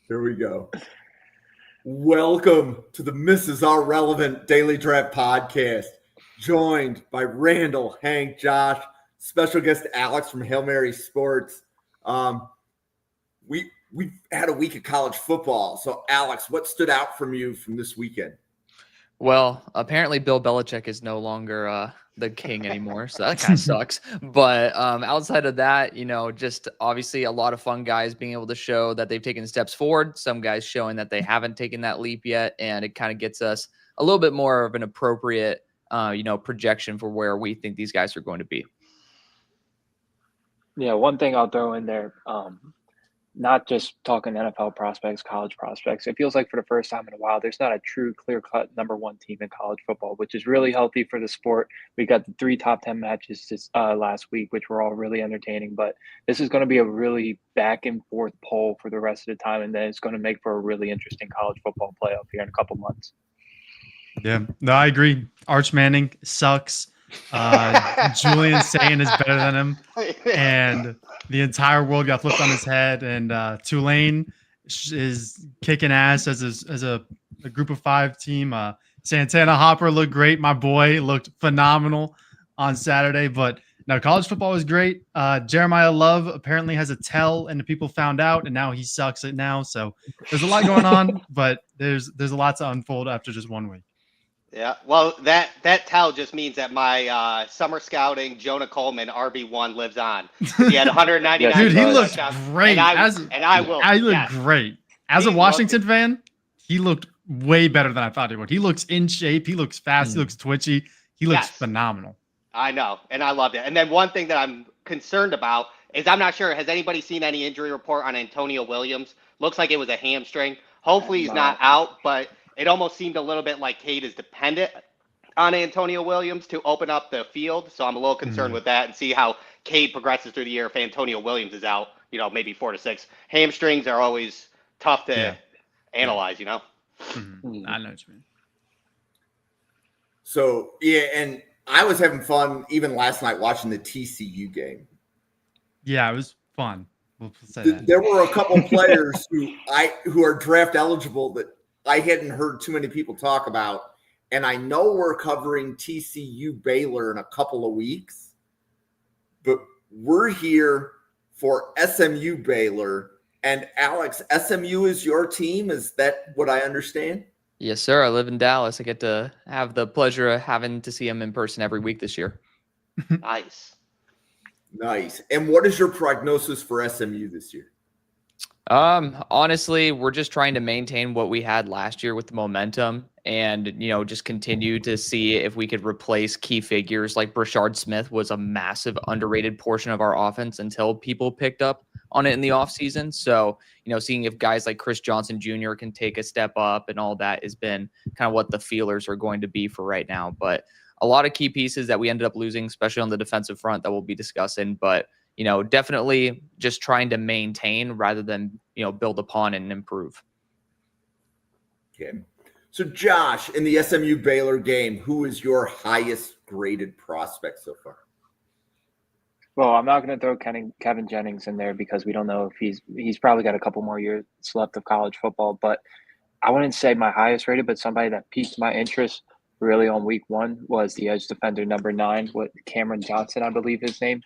Here we go. Welcome to the Are Relevant Daily Draft Podcast, joined by Randall, Hank, Josh, special guest Alex from Hail Mary Sports. We've had a week of college football. So, Alex, what stood out from you from this weekend? Well, apparently Bill Belichick is no longer the king anymore, so that kind of sucks. But outside of that, just obviously a lot of fun guys being able to show that they've taken steps forward. Some guys showing that they haven't taken that leap yet, and it kind of gets us a little bit more of an appropriate, projection for where we think these guys are going to be. Yeah, one thing I'll throw in there, not just talking NFL prospects, college prospects. It feels like for the first time in a while, there's not a true clear-cut number one team in college football, which is really healthy for the sport. We got the 3 top 10 matches this last week, which were all really entertaining. But this is going to be a really back and forth poll for the rest of the time, and then it's going to make for a really interesting college football playoff here in a couple months. Yeah, no, I agree. Arch Manning sucks. Julian Sayin is better than him, and the entire world got flipped on his head. And Tulane is kicking ass as a group of 5 team. Santana Hopper looked great. My boy looked phenomenal on Saturday. But no, college football was great. Jeremiah Love apparently has a tell, and the people found out, and now he sucks it now. So there's a lot going on, but there's a lot to unfold after just 1 week. Yeah, well, that tell just means that my summer scouting Jonah Coleman RB1 lives on. He had 199. Dude, he looked great. I looked great. As a Washington fan, he looked way better than I thought he would. He looks in shape. He looks fast. He looks twitchy. He looks phenomenal. I know, and I loved it. And then one thing that I'm concerned about is I'm not sure. Has anybody seen any injury report on Antonio Williams? Looks like it was a hamstring. Hopefully he's not out, but it almost seemed a little bit like Cade is dependent on Antonio Williams to open up the field. So I'm a little concerned with that and see how Cade progresses through the year if Antonio Williams is out, maybe 4 to 6. Hamstrings are always tough to analyze, I know what you mean. So, yeah, and I was having fun even last night watching the TCU game. Yeah, it was fun. We'll say that. There were a couple players who are draft eligible that I hadn't heard too many people talk about, and I know we're covering TCU Baylor in a couple of weeks, but we're here for SMU Baylor. And Alex, SMU is your team? Is that what I understand? Yes, sir. I live in Dallas. I get to have the pleasure of having to see him in person every week this year. Nice. And what is your prognosis for SMU this year? Honestly, we're just trying to maintain what we had last year with the momentum and, just continue to see if we could replace key figures like Brashard Smith was a massive underrated portion of our offense until people picked up on it in the offseason. So, seeing if guys like Chris Johnson Jr. can take a step up and all that has been kind of what the feelers are going to be for right now. But a lot of key pieces that we ended up losing, especially on the defensive front that we'll be discussing. But definitely just trying to maintain rather than, build upon and improve. Okay. So, Josh, in the SMU Baylor game, who is your highest graded prospect so far? Well, I'm not going to throw Kevin Jennings in there because we don't know if he's probably got a couple more years left of college football. But I wouldn't say my highest rated, but somebody that piqued my interest really on week 1 was the edge defender number 9, with Cameron Johnson, I believe his name.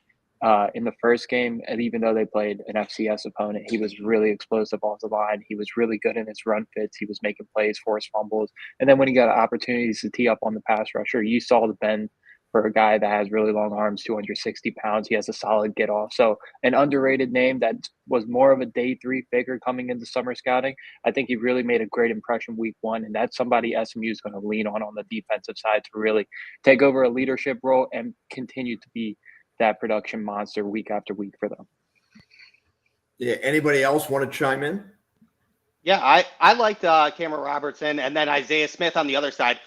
In the first game, and even though they played an FCS opponent, he was really explosive off the line. He was really good in his run fits. He was making plays, forced fumbles. And then when he got opportunities to tee up on the pass rusher, you saw the bend for a guy that has really long arms, 260 pounds. He has a solid get off. So an underrated name that was more of a day 3 figure coming into summer scouting. I think he really made a great impression week 1, and that's somebody SMU is going to lean on the defensive side to really take over a leadership role and continue to be that production monster week after week for them. Yeah. Anybody else want to chime in? Yeah, I liked Cameron Robertson and then Isaiah Smith on the other side.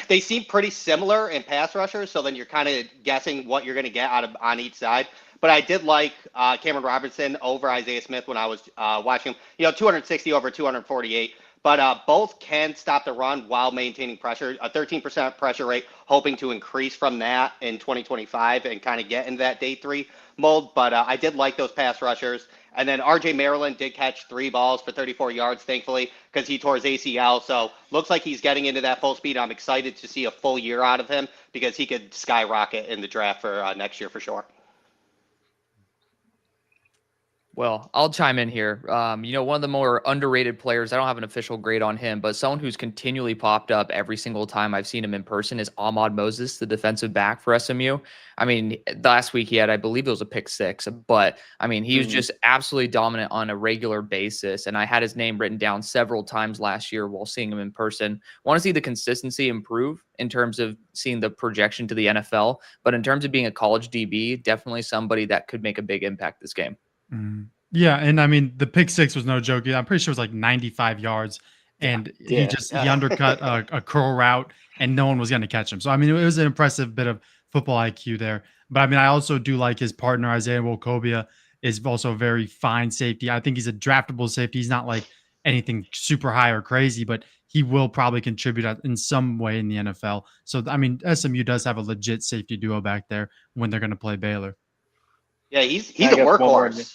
They seem pretty similar in pass rushers, so then you're kind of guessing what you're going to get on each side. But I did like Cameron Robertson over Isaiah Smith when I was watching him. 260 over 248. But both can stop the run while maintaining pressure. A 13% pressure rate, hoping to increase from that in 2025 and kind of get into that day 3 mold. But I did like those pass rushers. And then RJ Maryland did catch 3 balls for 34 yards, thankfully, because he tore his ACL. So looks like he's getting into that full speed. I'm excited to see a full year out of him because he could skyrocket in the draft for next year for sure. Well, I'll chime in here. One of the more underrated players, I don't have an official grade on him, but someone who's continually popped up every single time I've seen him in person is Ahmad Moses, the defensive back for SMU. I mean, last week he had, I believe it was a pick 6, but I mean, he was just absolutely dominant on a regular basis. And I had his name written down several times last year while seeing him in person. Want to see the consistency improve in terms of seeing the projection to the NFL, but in terms of being a college DB, definitely somebody that could make a big impact this game. Yeah, and I mean the pick 6 was no joke. I'm pretty sure it was like 95 yards, and he undercut a curl route, and no one was going to catch him. So I mean, it was an impressive bit of football IQ there. But I mean, I also do like his partner Isaiah Nwokobia is also a very fine safety. I think he's a draftable safety. He's not like anything super high or crazy, but he will probably contribute in some way in the NFL. So I mean, SMU does have a legit safety duo back there when they're going to play Baylor. Yeah, he's a workhorse.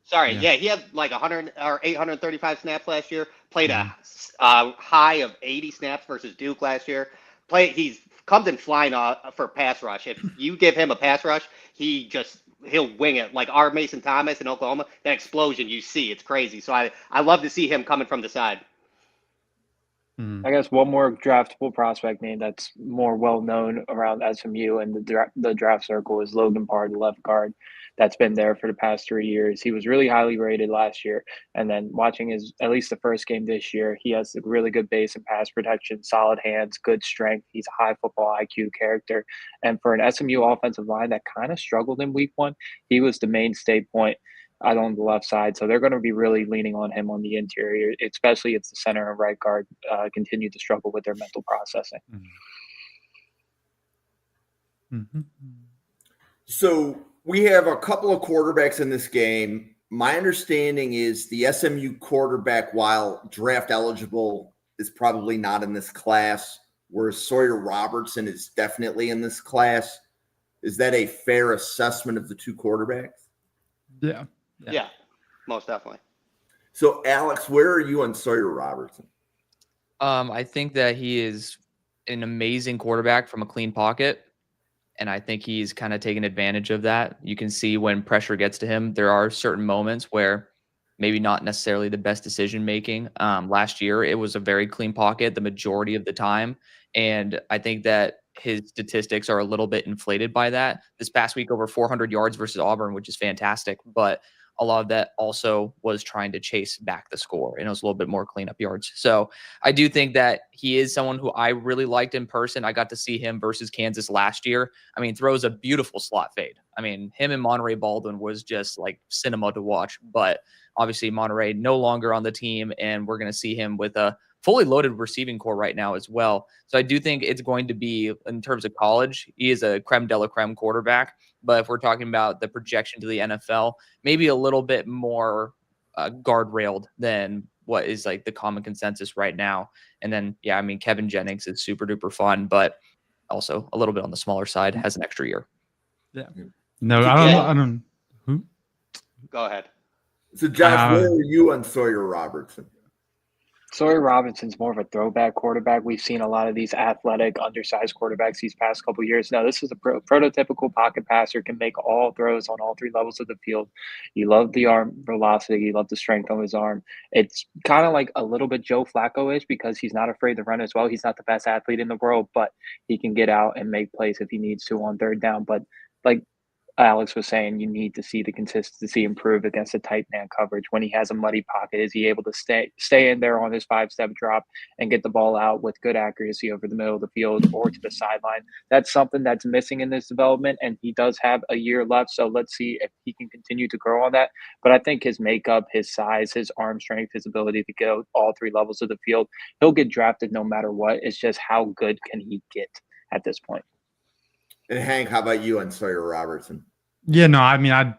Sorry, he had like 100 or 835 snaps last year. Played a high of 80 snaps versus Duke last year. He's comes in flying for pass rush. If you give him a pass rush, he'll wing it. Like our Mason Thomas in Oklahoma, that explosion you see, it's crazy. So I love to see him coming from the side. I guess one more draftable prospect name that's more well known around SMU and the draft circle is Logan Parr, the left guard. That's been there for the past 3 years. He was really highly rated last year. And then watching at least the first game this year, he has a really good base and pass protection, solid hands, good strength. He's a high football IQ character. And for an SMU offensive line that kind of struggled in week 1, he was the mainstay point out on the left side. So they're going to be really leaning on him on the interior, especially if the center and right guard continue to struggle with their mental processing. So we have a couple of quarterbacks in this game. My understanding is the SMU quarterback, while draft eligible, is probably not in this class, whereas Sawyer Robertson is definitely in this class. Is that a fair assessment of the two quarterbacks? Yeah, most definitely. So, Alex, where are you on Sawyer Robertson? I think that he is an amazing quarterback from a clean pocket. And I think he's kind of taken advantage of that. You can see when pressure gets to him, there are certain moments where maybe not necessarily the best decision making. Last year, it was a very clean pocket the majority of the time. And I think that his statistics are a little bit inflated by that. This past week, over 400 yards versus Auburn, which is fantastic. But a lot of that also was trying to chase back the score, and it was a little bit more cleanup yards. So I do think that he is someone who I really liked in person. I got to see him versus Kansas last year. I mean, throws a beautiful slot fade. I mean, him and Monterey Baldwin was just like cinema to watch. But obviously Monterey no longer on the team, and we're going to see him with a fully loaded receiving core right now as well. So I do think it's going to be, in terms of college, he is a creme de la creme quarterback. But if we're talking about the projection to the NFL, maybe a little bit more guardrailed than what is like the common consensus right now. And then, I mean, Kevin Jennings is super duper fun, but also a little bit on the smaller side, has an extra year. Yeah. No, I don't. Who? Go ahead. So, Josh, where are you on Sawyer Robertson? Sawyer Robinson's more of a throwback quarterback. We've seen a lot of these athletic, undersized quarterbacks these past couple of years. Now, this is a prototypical pocket passer, can make all throws on all 3 levels of the field. You love the arm velocity. You love the strength on his arm. It's kind of like a little bit Joe Flacco-ish because he's not afraid to run as well. He's not the best athlete in the world, but he can get out and make plays if he needs to on 3rd down. But like Alex was saying, you need to see the consistency improve against a tight man coverage. When he has a muddy pocket, is he able to stay in there on his 5-step drop and get the ball out with good accuracy over the middle of the field or to the sideline? That's something that's missing in this development, and he does have a year left, so let's see if he can continue to grow on that. But I think his makeup, his size, his arm strength, his ability to go all 3 levels of the field, he'll get drafted no matter what. It's just how good can he get at this point. And Hank, how about you on Sawyer Robertson? Yeah, no, I mean,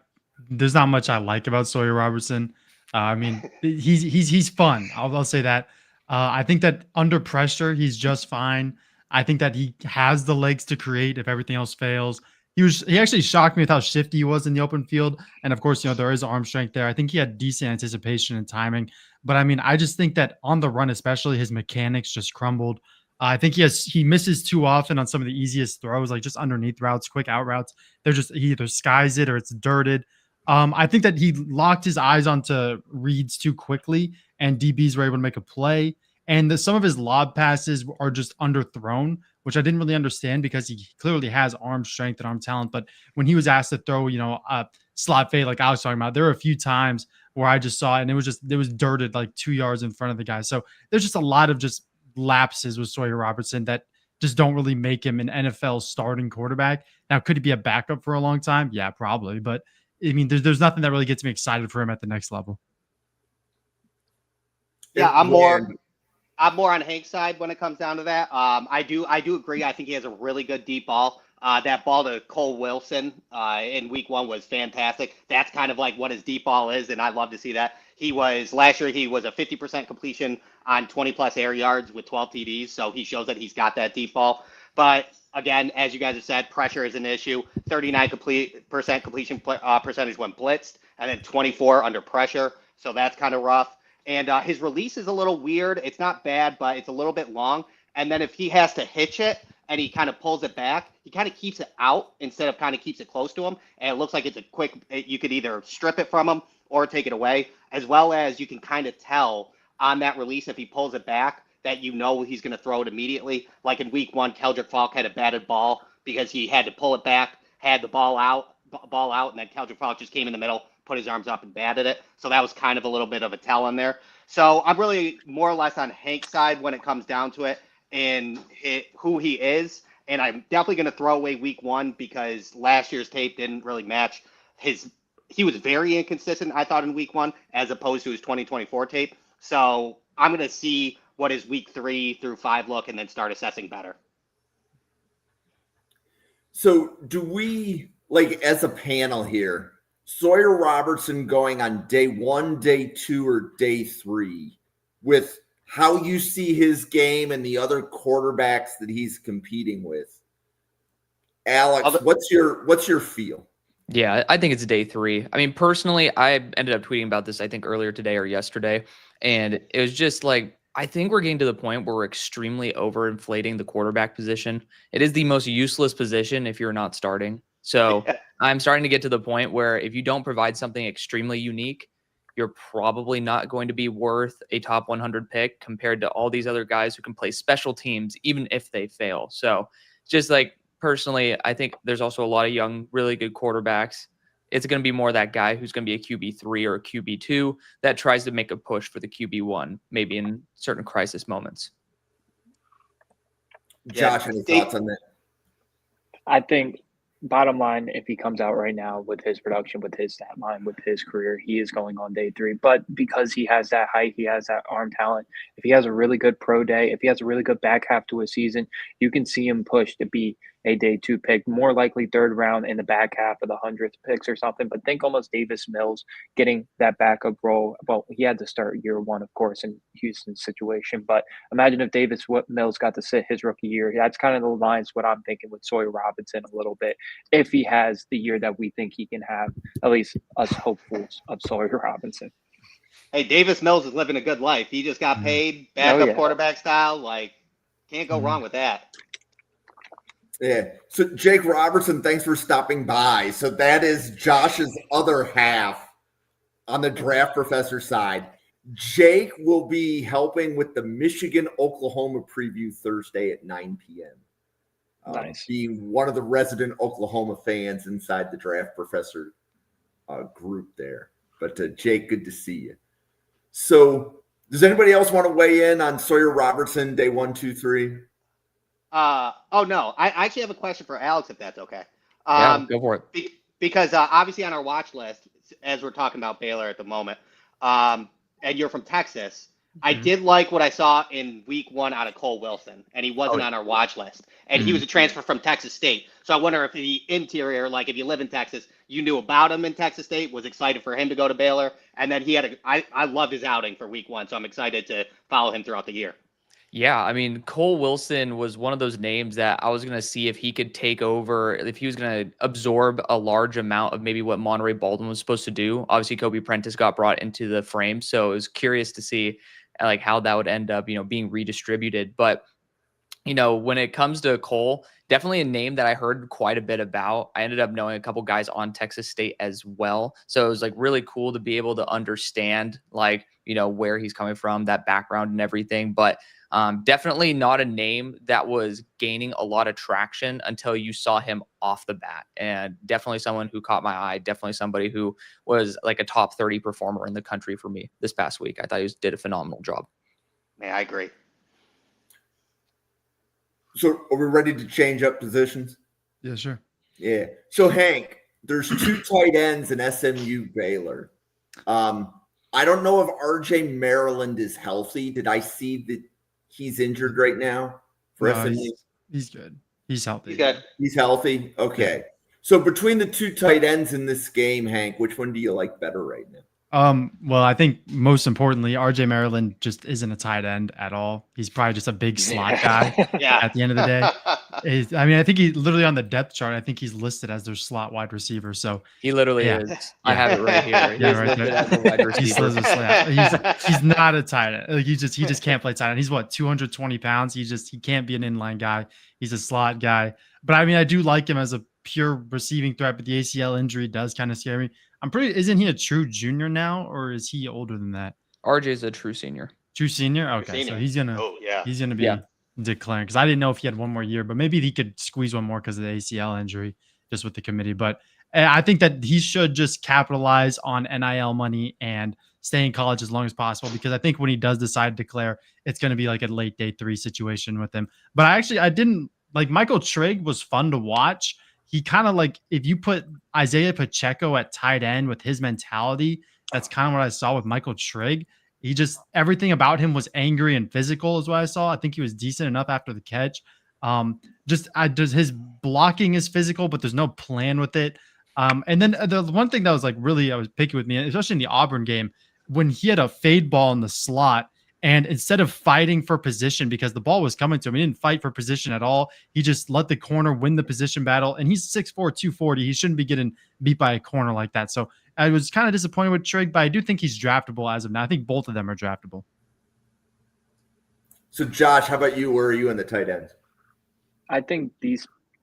there's not much I like about Sawyer Robertson. I mean, he's fun. I'll say that. I think that under pressure, he's just fine. I think that he has the legs to create if everything else fails. He actually shocked me with how shifty he was in the open field. And of course, there is arm strength there. I think he had decent anticipation and timing. But I mean, I just think that on the run, especially his mechanics just crumbled. I think he misses too often on some of the easiest throws, like just underneath routes, quick out routes. He either skies it or it's dirted. I think that he locked his eyes onto reads too quickly, and DBs were able to make a play. And some of his lob passes are just underthrown, which I didn't really understand because he clearly has arm strength and arm talent. But when he was asked to throw, a slot fade like I was talking about, there were a few times where I just saw it and it was dirted like 2 yards in front of the guy. So there's just a lot of just lapses with Sawyer Robertson that just don't really make him an NFL starting quarterback. Now, could he be a backup for a long time? Yeah, probably. But I mean, there's nothing that really gets me excited for him at the next level. Yeah, I'm more on Hank's side when it comes down to that. I do agree. I think he has a really good deep ball. That ball to Cole Wilson in week 1 was fantastic. That's kind of like what his deep ball is, and I love to see that. Last year he was a 50% completion on 20+ air yards with 12 TDs, so he shows that he's got that deep ball. But again, as you guys have said, pressure is an issue. 39% completion percentage when blitzed, and then 24 under pressure. So that's kind of rough. And his release is a little weird. It's not bad, but it's a little bit long. And then if he has to hitch it and he kind of pulls it back, he kind of keeps it out instead of kind of keeps it close to him. And it looks like it's you could either strip it from him or take it away, as well as you can kind of tell on that release if he pulls it back that he's going to throw it immediately. Like in week 1, Keldrick Falk had a batted ball because he had to pull it back, had the ball out, and then Keldrick Falk just came in the middle, put his arms up and batted it. So that was kind of a little bit of a tell in there. So I'm really more or less on Hank's side when it comes down to it and who he is. And I'm definitely going to throw away week 1 because last year's tape didn't really match he was very inconsistent, I thought, in week 1 as opposed to his 2024 tape. So I'm going to see what his week 3 through 5 look and then start assessing better. So do we, as a panel here, Sawyer Robertson going on day 1, day 2, or day 3 with how you see his game and the other quarterbacks that he's competing with? Alex, what's your feel? Yeah, I think it's day 3. I mean, personally, I ended up tweeting about this, I think, earlier today or yesterday. And it was just like, I think we're getting to the point where we're extremely overinflating the quarterback position. It is the most useless position if you're not starting. So I'm starting to get to the point where if you don't provide something extremely unique, you're probably not going to be worth a top 100 pick compared to all these other guys who can play special teams, even if they fail. So just like, personally, I think there's also a lot of young, really good quarterbacks. It's going to be more that guy who's going to be a QB3 or a QB2 that tries to make a push for the QB1, maybe in certain crisis moments. Josh, any thoughts on that? I think bottom line, if he comes out right now with his production, with his stat line, with his career, he is going on day 3. But because he has that height, he has that arm talent, if he has a really good pro day, if he has a really good back half to a season, you can see him push to be a day 2 pick, more likely 3rd round in the back half of the 100th picks or something. But think almost Davis Mills getting that backup role. Well, he had to start year 1, of course, in Houston's situation. But imagine if Davis Mills got to sit his rookie year. That's kind of the lines what I'm thinking with Sawyer Robinson a little bit. If he has the year that we think he can have, at least us hopefuls of Sawyer Robinson. Hey, Davis Mills is living a good life. He just got paid, backup quarterback style. Can't go wrong with that. Yeah. So Jake Robertson, thanks for stopping by. So that is Josh's other half on the Draft Professor side. Jake will be helping with the Michigan-Oklahoma preview Thursday at 9 p.m. Nice. Being one of the resident Oklahoma fans inside the Draft Professor group there. But Jake, good to see you. So does anybody else want to weigh in on Sawyer Robertson, day 1, 2, 3? No. I actually have a question for Alex, if that's okay. Yeah, go for it. Because obviously on our watch list, as we're talking about Baylor at the moment, and you're from Texas, I did like what I saw in week 1 out of Cole Wilson, and he wasn't on our watch list. And he was a transfer from Texas State. So I wonder if the interior, like if you live in Texas, you knew about him in Texas State, was excited for him to go to Baylor. And then I loved his outing for week 1, so I'm excited to follow him throughout the year. Yeah, I mean, Cole Wilson was one of those names that I was going to see if he could take over, if he was going to absorb a large amount of maybe what Monterey Baldwin was supposed to do. Obviously, Kobe Prentice got brought into the frame, so I was curious to see like how that would end up, being redistributed. But, when it comes to Cole, definitely a name that I heard quite a bit about. I ended up knowing a couple guys on Texas State as well. So it was like really cool to be able to understand like, where he's coming from, that background and everything. But definitely not a name that was gaining a lot of traction until you saw him off the bat. And definitely someone who caught my eye. Definitely somebody who was like a top 30 performer in the country for me this past week. I thought he did a phenomenal job. Yeah, I agree. So are we ready to change up positions? Yeah, sure. Yeah. So Hank, there's 2 tight ends in SMU Baylor. I don't know if RJ Maryland is healthy. Did I see that he's injured right now for SMU? He's good. He's healthy. He's good. He's healthy? Okay. Yeah. So between the 2 tight ends in this game, Hank, which one do you like better right now? Well, I think most importantly, RJ Maryland just isn't a tight end at all. He's probably just a big slot guy at the end of the day. I think he literally on the depth chart, I think he's listed as their slot wide receiver. So he literally is. I have it right here. Yeah, right there. As a wide receiver. He's not a tight end. Like he just can't play tight end. He's 220 pounds. He can't be an inline guy. He's a slot guy. But I mean, I do like him as a pure receiving threat, but the ACL injury does kind of scare me. Isn't he a true junior now, or is he older than that? RJ is a true senior. True senior? Okay. So he's gonna be declaring, because I didn't know if he had one more year, but maybe he could squeeze one more because of the ACL injury just with the committee. But I think that he should just capitalize on NIL money and stay in college as long as possible, because I think when he does decide to declare, it's going to be like a late day 3 situation with him. But I didn't like Michael Trigg was fun to watch. He kind of like, if you put Isaiah Pacheco at tight end with his mentality, that's kind of what I saw with Michael Trigg. He just, everything about him was angry and physical is what I saw. I think he was decent enough after the catch. His blocking is physical, but there's no plan with it. And then the one thing that was like really, I was picky with me, especially in the Auburn game, when he had a fade ball in the slot, and instead of fighting for position because the ball was coming to him, he didn't fight for position at all. He just let the corner win the position battle. And he's 6'4", 240. He shouldn't be getting beat by a corner like that. So I was kind of disappointed with Trigg, but I do think he's draftable as of now. I think both of them are draftable. So Josh, how about you? Where are you in the tight ends? I think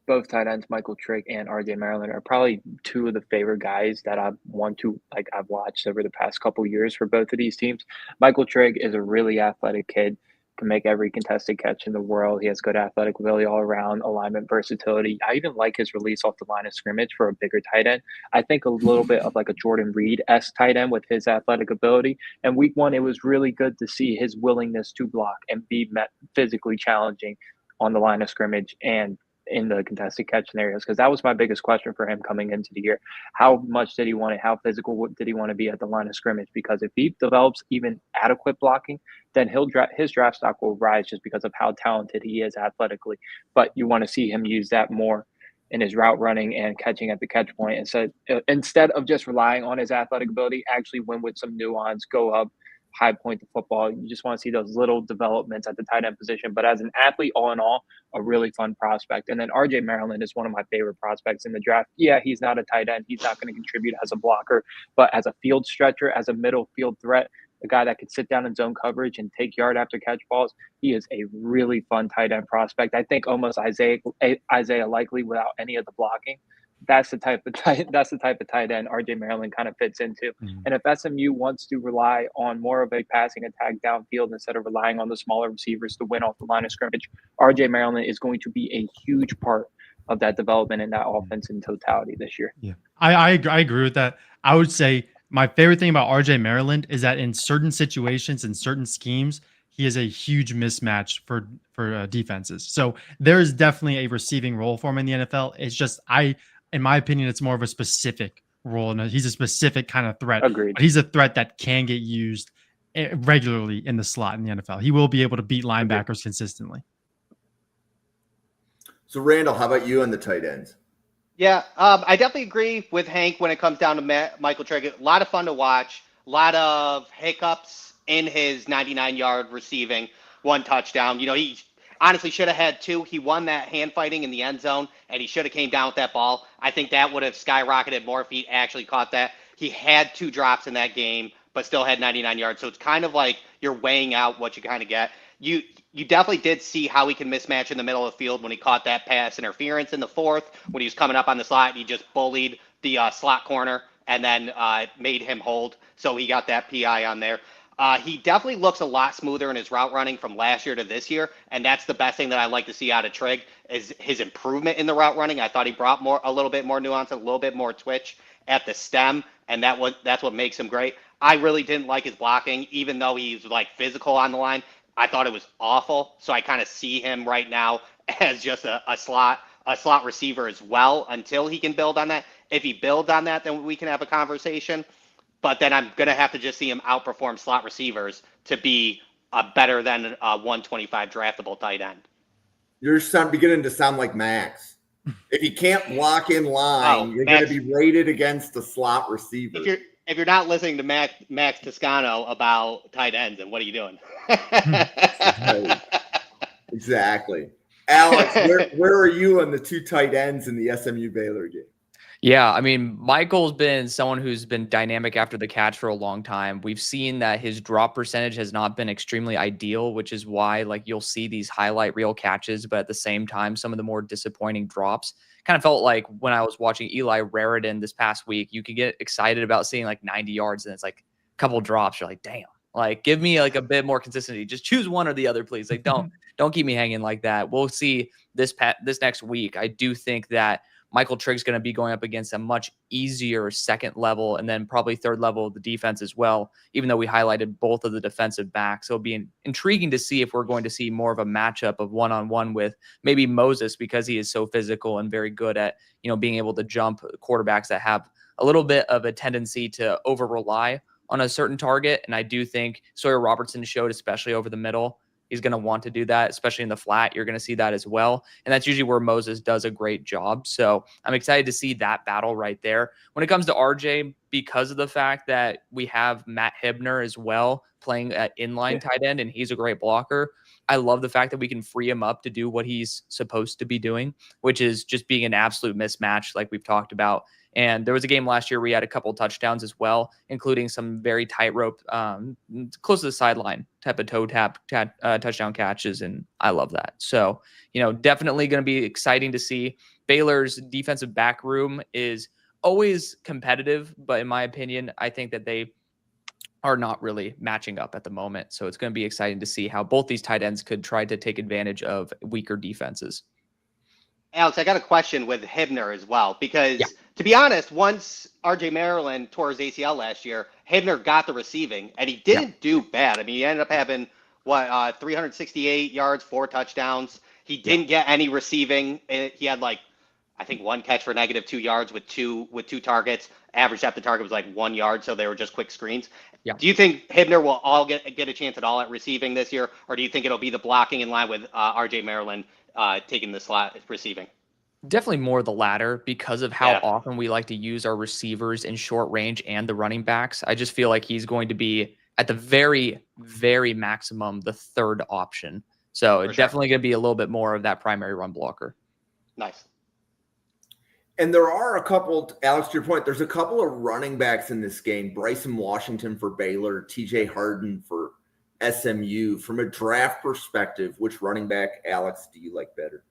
both tight ends, Michael Trigg and RJ Maryland, are probably 2 of the favorite guys that I've watched over the past couple years for both of these teams. Michael Trigg is a really athletic kid, can make every contested catch in the world. He has good athletic ability all around, alignment, versatility. I even like his release off the line of scrimmage for a bigger tight end. I think a little bit of like a Jordan Reed-esque tight end with his athletic ability. And week 1, it was really good to see his willingness to block and be physically challenging on the line of scrimmage and in the contested catch scenarios, because that was my biggest question for him coming into the year. How much did he want it? How physical did he want to be at the line of scrimmage? Because if he develops even adequate blocking, then his draft stock will rise just because of how talented he is athletically. But you want to see him use that more in his route running and catching at the catch point. And so instead of just relying on his athletic ability, actually win with some nuance, go up, high point the football. You just want to see those little developments at the tight end position. But as an athlete, all in all, a really fun prospect. And then RJ Maryland is one of my favorite prospects in the draft. Yeah, he's not a tight end. He's not going to contribute as a blocker, but as a field stretcher, as a middle field threat, a guy that could sit down in zone coverage and take yard after catch balls. He is a really fun tight end prospect. I think almost Isaiah likely without any of the blocking. That's the type of tight end RJ Maryland kind of fits into. Mm-hmm. And if SMU wants to rely on more of a passing attack downfield instead of relying on the smaller receivers to win off the line of scrimmage, RJ Maryland is going to be a huge part of that development and that offense in totality this year. Yeah, I agree with that. I would say my favorite thing about RJ Maryland is that in certain situations, in certain schemes, he is a huge mismatch for defenses. So there is definitely a receiving role for him in the NFL. It's just in my opinion, it's more of a specific role, and he's a specific kind of threat. Agreed. But he's a threat that can get used regularly in the slot in the NFL. He will be able to beat linebackers consistently. So, Randall, how about you on the tight ends? Yeah, I definitely agree with Hank when it comes down to Michael Trigg. A lot of fun to watch. A lot of hiccups in his 99-yard receiving, 1 touchdown. You know, he honestly should have had 2. He won that hand fighting in the end zone, and he should have came down with that ball. I think that would have skyrocketed more if he actually caught that. He had 2 drops in that game, but still had 99 yards. So it's kind of like you're weighing out what you kind of get. You definitely did see how he can mismatch in the middle of the field when he caught that pass interference in the 4th, when he was coming up on the slot. He just bullied the slot corner and then made him hold. So he got that PI on there. He definitely looks a lot smoother in his route running from last year to this year, and that's the best thing that I like to see out of Trigg is his improvement in the route running. I thought he brought a little bit more nuance, a little bit more twitch at the stem, and that's what makes him great. I really didn't like his blocking, even though he's like physical on the line. I thought it was awful. So I kind of see him right now as just a slot receiver as well until he can build on that. If he builds on that, then we can have a conversation. But then I'm going to have to just see him outperform slot receivers to be better than a 125 draftable tight end. You're beginning to sound like Max. If you can't block in line, you're going to be rated against the slot receiver. If you're not listening to Max Toscano about tight ends, then what are you doing? Exactly. Alex, where are you on the 2 tight ends in the SMU Baylor game? Yeah, I mean, Michael's been someone who's been dynamic after the catch for a long time. We've seen that his drop percentage has not been extremely ideal, which is why like you'll see these highlight reel catches, but at the same time, some of the more disappointing drops. Kind of felt like when I was watching Eli Raridan this past week, you could get excited about seeing like 90 yards and it's like a couple drops. You're like, damn, like give me like a bit more consistency. Just choose one or the other, please. Like don't keep me hanging like that. We'll see this next week. I do think that Michael Trigg's going to be going up against a much easier second level and then probably third level of the defense as well, even though we highlighted both of the defensive backs. So it'll be intriguing to see if we're going to see more of a matchup of one-on-one with maybe Moses because he is so physical and very good at, being able to jump quarterbacks that have a little bit of a tendency to over-rely on a certain target. And I do think Sawyer Robertson showed, especially over the middle, he's going to want to do that, especially in the flat. You're going to see that as well. And that's usually where Moses does a great job. So I'm excited to see that battle right there. When it comes to RJ, because of the fact that we have Matt Hibner as well playing at inline tight end, and he's a great blocker, I love the fact that we can free him up to do what he's supposed to be doing, which is just being an absolute mismatch like we've talked about. And there was a game last year where we had a couple touchdowns as well, including some very tightrope, close to the sideline type of toe tap touchdown catches. And I love that. So, definitely going to be exciting to see. Baylor's defensive back room is always competitive, but in my opinion, I think that they are not really matching up at the moment. So it's going to be exciting to see how both these tight ends could try to take advantage of weaker defenses. Alex, I got a question with Hibner as well, because to be honest, once RJ Maryland tore his ACL last year, Hibner got the receiving and he didn't do bad. I mean, he ended up having 368 yards, 4 touchdowns. He didn't get any receiving. He had I think 1 catch for -2 yards with two targets. Average depth of target was 1 yard, so they were just quick screens. Yeah. Do you think Hibner will all get a chance at all at receiving this year, or do you think it'll be the blocking in line with RJ Maryland taking the slot receiving? Definitely more the latter because of how often we like to use our receivers in short range and the running backs. I just feel like he's going to be at the very, very maximum the third option. So it's definitely going to be a little bit more of that primary run blocker. Nice. And there are a couple, Alex, to your point, there's a couple of running backs in this game. Bryson Washington for Baylor, TJ Harden for SMU. From a draft perspective, which running back, Alex, do you like better?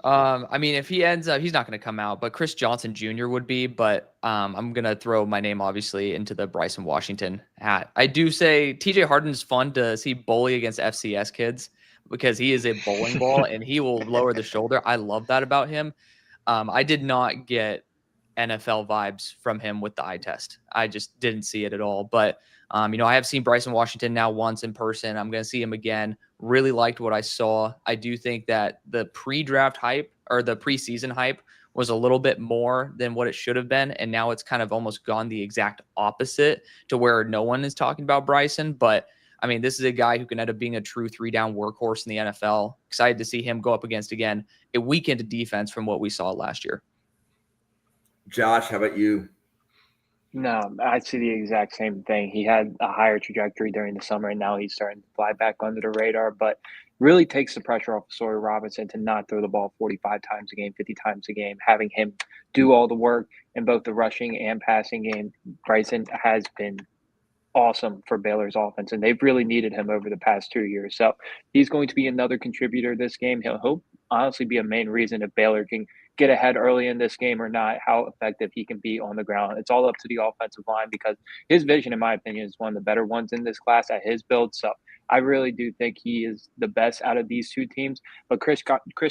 I mean, if he ends up, he's not going to come out, but Chris Johnson Jr. would be, but I'm going to throw my name obviously into the Bryson Washington hat. I do say TJ Harden is fun to see bully against FCS kids because he is a bowling ball and he will lower the shoulder. I love that about him. I did not get NFL vibes from him with the eye test. I just didn't see it at all. But, I have seen Bryson Washington now once in person. I'm going to see him again. Really liked what I saw. I do think that the pre-draft hype or the preseason hype was a little bit more than what it should have been. And now it's kind of almost gone the exact opposite to where no one is talking about Bryson. But I mean, this is a guy who can end up being a true 3-down workhorse in the NFL. Excited to see him go up against, again, a weakened defense from what we saw last year. Josh, how about you? No, I see the exact same thing. He had a higher trajectory during the summer, and now he's starting to fly back under the radar. But really takes the pressure off of Sawyer Robertson to not throw the ball 45 times a game, 50 times a game, having him do all the work in both the rushing and passing game. Bryson has been awesome for Baylor's offense, and they've really needed him over the past 2 years. So he's going to be another contributor this game. He'll honestly be a main reason if Baylor can get ahead early in this game or not, how effective he can be on the ground. It's all up to the offensive line because his vision, in my opinion, is one of the better ones in this class at his build. So I really do think he is the best out of these two teams. But Chris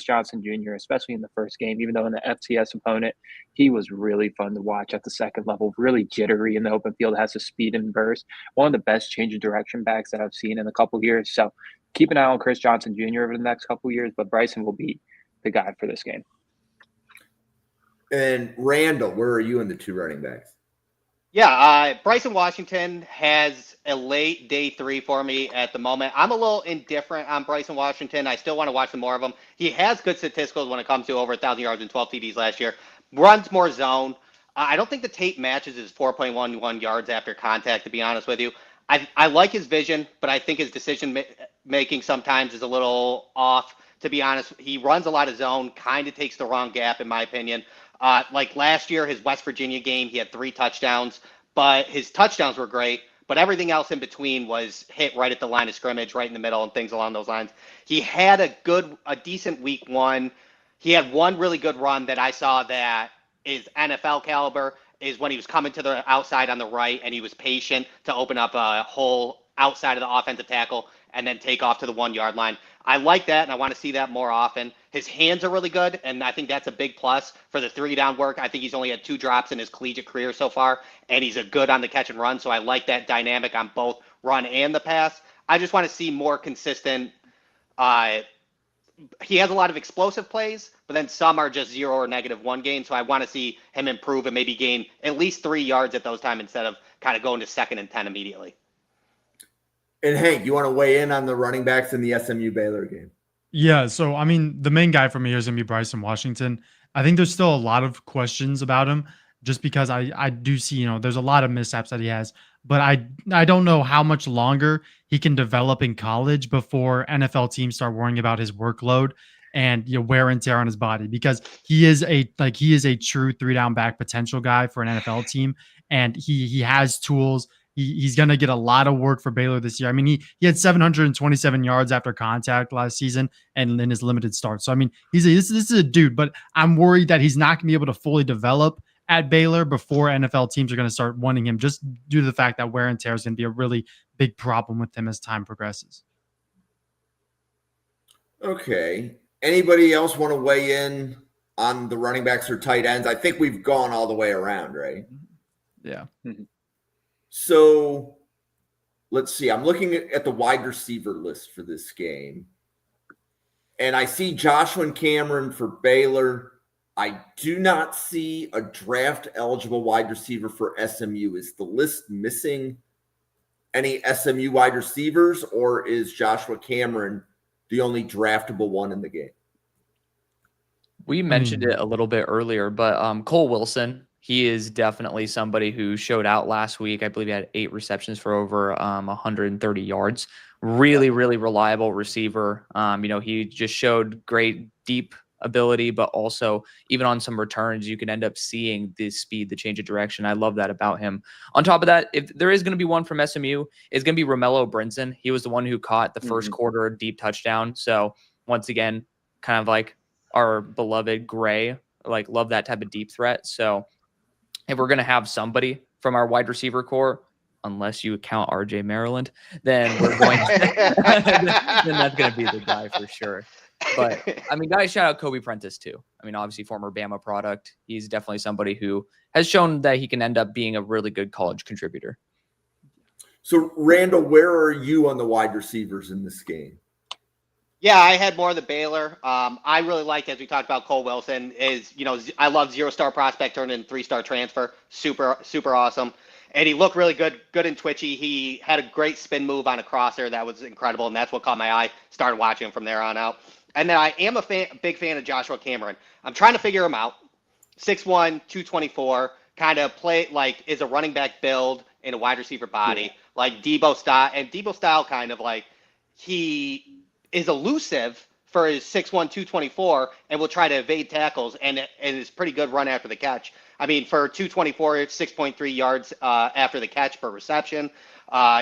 Johnson Jr., especially in the first game, even though in the FCS opponent, he was really fun to watch at the second level, really jittery in the open field, has a speed and burst. One of the best change of direction backs that I've seen in a couple of years. So keep an eye on Chris Johnson Jr. over the next couple of years, but Bryson will be the guy for this game. And Randall, where are you in the 2 running backs? Yeah, Bryson Washington has a late day 3 for me at the moment. I'm a little indifferent on Bryson Washington. I still want to watch some more of him. He has good statisticals when it comes to over 1,000 yards and 12 TDs last year. Runs more zone. I don't think the tape matches his 4.11 yards after contact, to be honest with you. I like his vision, but I think his decision making sometimes is a little off, to be honest. He runs a lot of zone, kind of takes the wrong gap, in my opinion. Like last year, his West Virginia game, he had 3 touchdowns, but his touchdowns were great. But everything else in between was hit right at the line of scrimmage, right in the middle, and things along those lines. He had a decent week 1. He had one really good run that I saw that is NFL caliber, is when he was coming to the outside on the right, and he was patient to open up a hole outside of the offensive tackle and then take off to the 1-yard line. I like that, and I want to see that more often. His hands are really good, and I think that's a big plus for the 3-down work. I think he's only had 2 drops in his collegiate career so far, and he's a good on the catch and run, so I like that dynamic on both run and the pass. I just want to see more consistent. He has a lot of explosive plays, but then some are just 0 or -1 gain, so I want to see him improve and maybe gain at least 3 yards at those times instead of kind of going to 2nd and 10 immediately. And Hank, you want to weigh in on the running backs in the SMU Baylor game? Yeah, so I mean, the main guy for me here is going to be Bryson Washington. I think there's still a lot of questions about him just because I do see, there's a lot of mishaps that he has, but I don't know how much longer he can develop in college before NFL teams start worrying about his workload and wear and tear on his body, because he is a true 3-down back potential guy for an NFL team, and he has tools. He's going to get a lot of work for Baylor this year. I mean, he had 727 yards after contact last season and in his limited start. So, I mean, this is a dude, but I'm worried that he's not going to be able to fully develop at Baylor before NFL teams are going to start wanting him, just due to the fact that wear and tear is going to be a really big problem with him as time progresses. Okay. Anybody else want to weigh in on the running backs or tight ends? I think we've gone all the way around, right? Yeah. So let's see. I'm looking at the wide receiver list for this game, and I see Joshua and Cameron for Baylor. I do not see a draft-eligible wide receiver for SMU. Is the list missing any SMU wide receivers, or is Joshua Cameron the only draftable one in the game? We mentioned it a little bit earlier, but Cole Wilson, he is definitely somebody who showed out last week. I believe he had 8 receptions for over 130 yards. Really, really reliable receiver. He just showed great deep ability, but also even on some returns, you can end up seeing the speed, the change of direction. I love that about him. On top of that, if there is going to be one from SMU, it's going to be Romello Brinson. He was the one who caught the first quarter deep touchdown. So once again, kind of like our beloved Gray, like love that type of deep threat. So if we're going to have somebody from our wide receiver core, unless you count RJ Maryland, then we're going to, then that's going to be the guy for sure. But I mean, guys, shout out Kobe Prentice too. I mean, obviously former Bama product. He's definitely somebody who has shown that he can end up being a really good college contributor. So Randall, where are you on the wide receivers in this game? Yeah, I had more of the Baylor. I really liked, as we talked about, Cole Wilson is, I love 0-star prospect turned in 3-star transfer. Super, super awesome. And he looked really good and twitchy. He had a great spin move on a crosser that was incredible, and that's what caught my eye. Started watching him from there on out. And then I am a big fan of Joshua Cameron. I'm trying to figure him out. 6'1", 224, kind of play like is a running back build in a wide receiver body, like Debo style. And Debo style kind of like he is elusive for his 6'1", 224 and will try to evade tackles and is pretty good run after the catch. I mean, for 224, it's 6.3 yards after the catch per reception.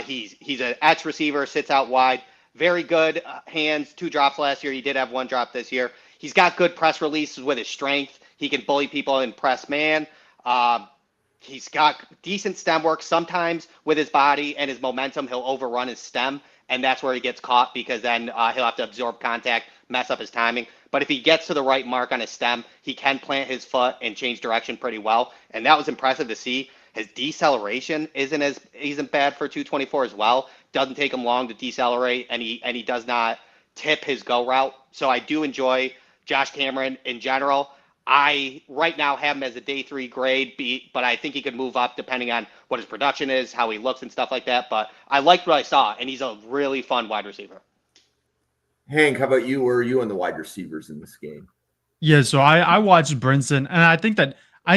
He's an X receiver, sits out wide. Very good hands, 2 drops last year. He did have 1 drop this year. He's got good press releases with his strength. He can bully people in press man. He's got decent stem work. Sometimes with his body and his momentum, he'll overrun his stem, and that's where he gets caught because then he'll have to absorb contact, mess up his timing. But if he gets to the right mark on his stem, he can plant his foot and change direction pretty well, and that was impressive to see. His deceleration isn't bad for 224 as well. Doesn't take him long to decelerate, and he does not tip his go route. So I do enjoy Josh Cameron in general. I right now have him as a day 3 grade, but I think he could move up depending on what his production is, how he looks and stuff like that. But I liked what I saw, and he's a really fun wide receiver. Hank, how about you? Where are you on the wide receivers in this game? Yeah, so I watched Bryson, and I think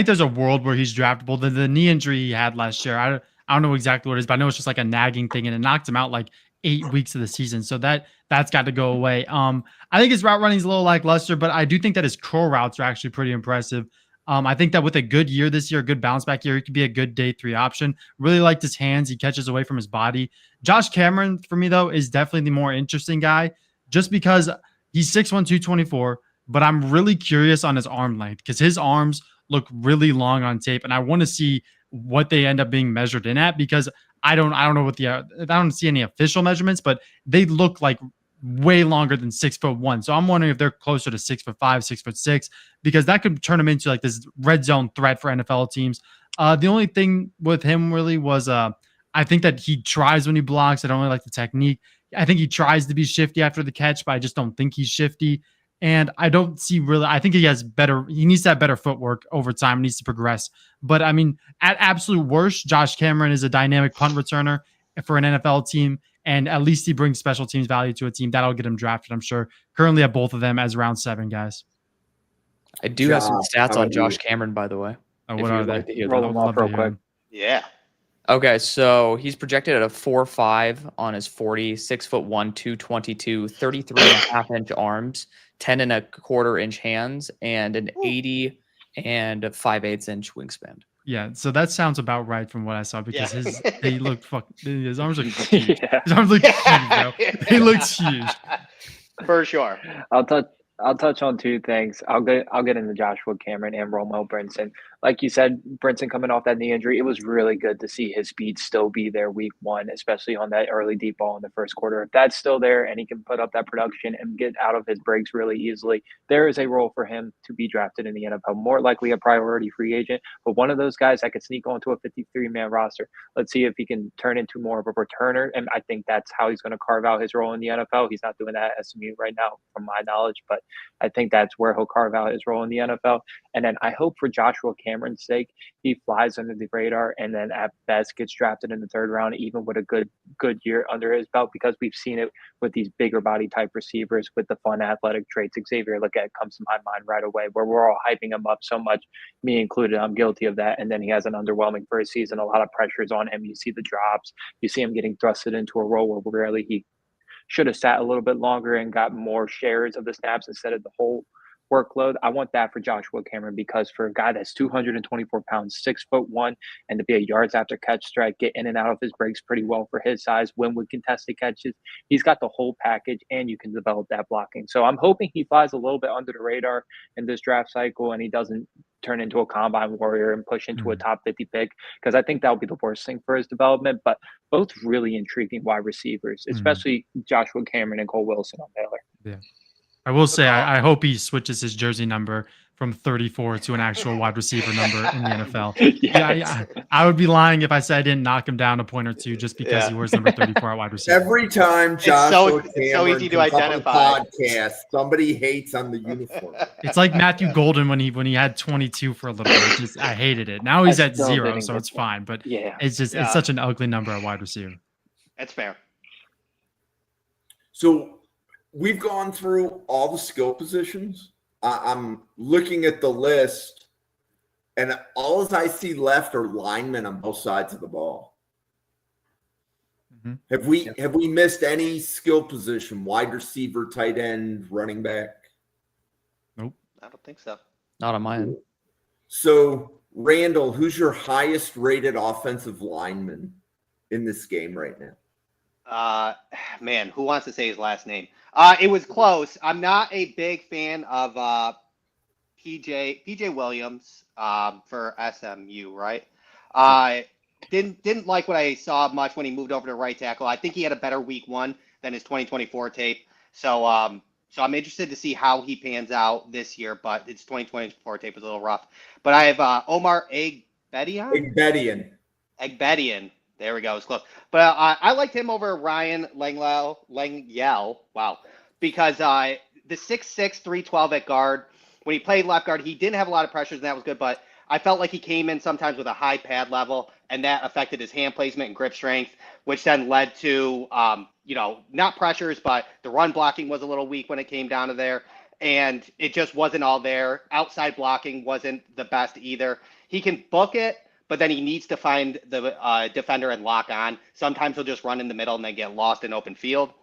there's a world where he's draftable. The knee injury he had last year, I don't know exactly what it is, but I know it's just like a nagging thing, and it knocked him out like 8 weeks of the season. So that's got to go away. I think his route running is a little lackluster, but I do think that his curl routes are actually pretty impressive. I think that with a good year this year, a good bounce back year, he could be a good day 3 option. Really liked his hands. He catches away from his body. Josh Cameron, for me, though, is definitely the more interesting guy just because he's 6'1", 224, but I'm really curious on his arm length because his arms look really long on tape, and I want to see what they end up being measured in at because I don't know what I don't see any official measurements, but they look like way longer than 6'1". So I'm wondering if they're closer to 6'5", 6'6", because that could turn him into like this red zone threat for NFL teams. The only thing with him really was I think that he tries when he blocks. I don't really like the technique. I think he tries to be shifty after the catch, but I just don't think he's shifty. And I don't see really, I think he needs to have better footwork over time, needs to progress. But I mean, at absolute worst, Josh Cameron is a dynamic punt returner for an NFL team. And at least he brings special teams value to a team. That'll get him drafted, I'm sure. Currently at both of them as round 7 guys. I do have some stats on Josh Cameron, by the way. What are they? Like roll them off real quick. Yeah. Okay, so he's projected at a 4.5 on his 40, 6'1", 222, 33.5-inch arms, 10.25-inch hands, and an 80 and 5/8-inch wingspan. Yeah, so that sounds about right from what I saw because his arms are huge. Yeah. His arms look huge, bro. He looks huge. For sure. I'll touch on 2 things. I'll get into Joshua Cameron and Romo Brinson. Like you said, Brinson coming off that knee injury, it was really good to see his speed still be there week 1, especially on that early deep ball in the first quarter. If that's still there and he can put up that production and get out of his breaks really easily, there is a role for him to be drafted in the NFL. More likely a priority free agent, but one of those guys that could sneak onto a 53-man roster. Let's see if he can turn into more of a returner, and I think that's how he's going to carve out his role in the NFL. He's not doing that at SMU right now, from my knowledge, but I think that's where he'll carve out his role in the NFL. And then I hope for Joshua Cameron's sake, he flies under the radar and then at best gets drafted in the 3rd round, even with a good year under his belt, because we've seen it with these bigger body type receivers with the fun athletic traits. Xavier Legette comes to my mind right away, where we're all hyping him up so much, me included. I'm guilty of that. And then he has an underwhelming first season. A lot of pressures on him. You see the drops. You see him getting thrusted into a role where really he should have sat a little bit longer and got more shares of the snaps instead of the whole workload. I want that for Joshua Cameron, because for a guy that's 224 pounds, 6'1", and to be a yards after catch threat, get in and out of his breaks pretty well for his size, win with contested catches, he's got the whole package, and you can develop that blocking. So I'm hoping he flies a little bit under the radar in this draft cycle and he doesn't turn into a combine warrior and push into a top 50 pick, because I think that would be the worst thing for his development. But both really intriguing wide receivers, especially Joshua Cameron and Cole Wilson on Baylor. Yeah. I will say, I hope he switches his jersey number from 34 to an actual wide receiver number in the NFL. Yes. I would be lying if I said I didn't knock him down a point or two just because he wears number 34 at wide receiver. Every time Josh it's so easy to identify. Podcast, somebody hates on the uniform. It's like Matthew Golden when he had 22 for a little bit. I hated it. Now he's at 0, so it's fine. But it's such an ugly number at wide receiver. That's fair. So we've gone through all the skill positions. I'm looking at the list, and all I see left are linemen on both sides of the ball. Mm-hmm. Have we missed any skill position? Wide receiver, tight end, running back? Nope. I don't think so. Not on my end. So, Randall, who's your highest rated offensive lineman in this game right now? Man, who wants to say his last name? It was close. I'm not a big fan of PJ Willams for SMU, right? Didn't like what I saw much when he moved over to right tackle. I think he had a better week 1 than his 2024 tape. So I'm interested to see how he pans out this year, but his 2024 tape was a little rough. But I have Omar Aigbedion. There we go. It's close. But I liked him over Ryan Lengyel. Wow. Because the 6'6", 312 at guard, when he played left guard, he didn't have a lot of pressures, and that was good. But I felt like he came in sometimes with a high pad level, and that affected his hand placement and grip strength, which then led to, not pressures, but the run blocking was a little weak when it came down to there. And it just wasn't all there. Outside blocking wasn't the best either. He can book it, but then he needs to find the defender and lock on. Sometimes he'll just run in the middle and then get lost in open field.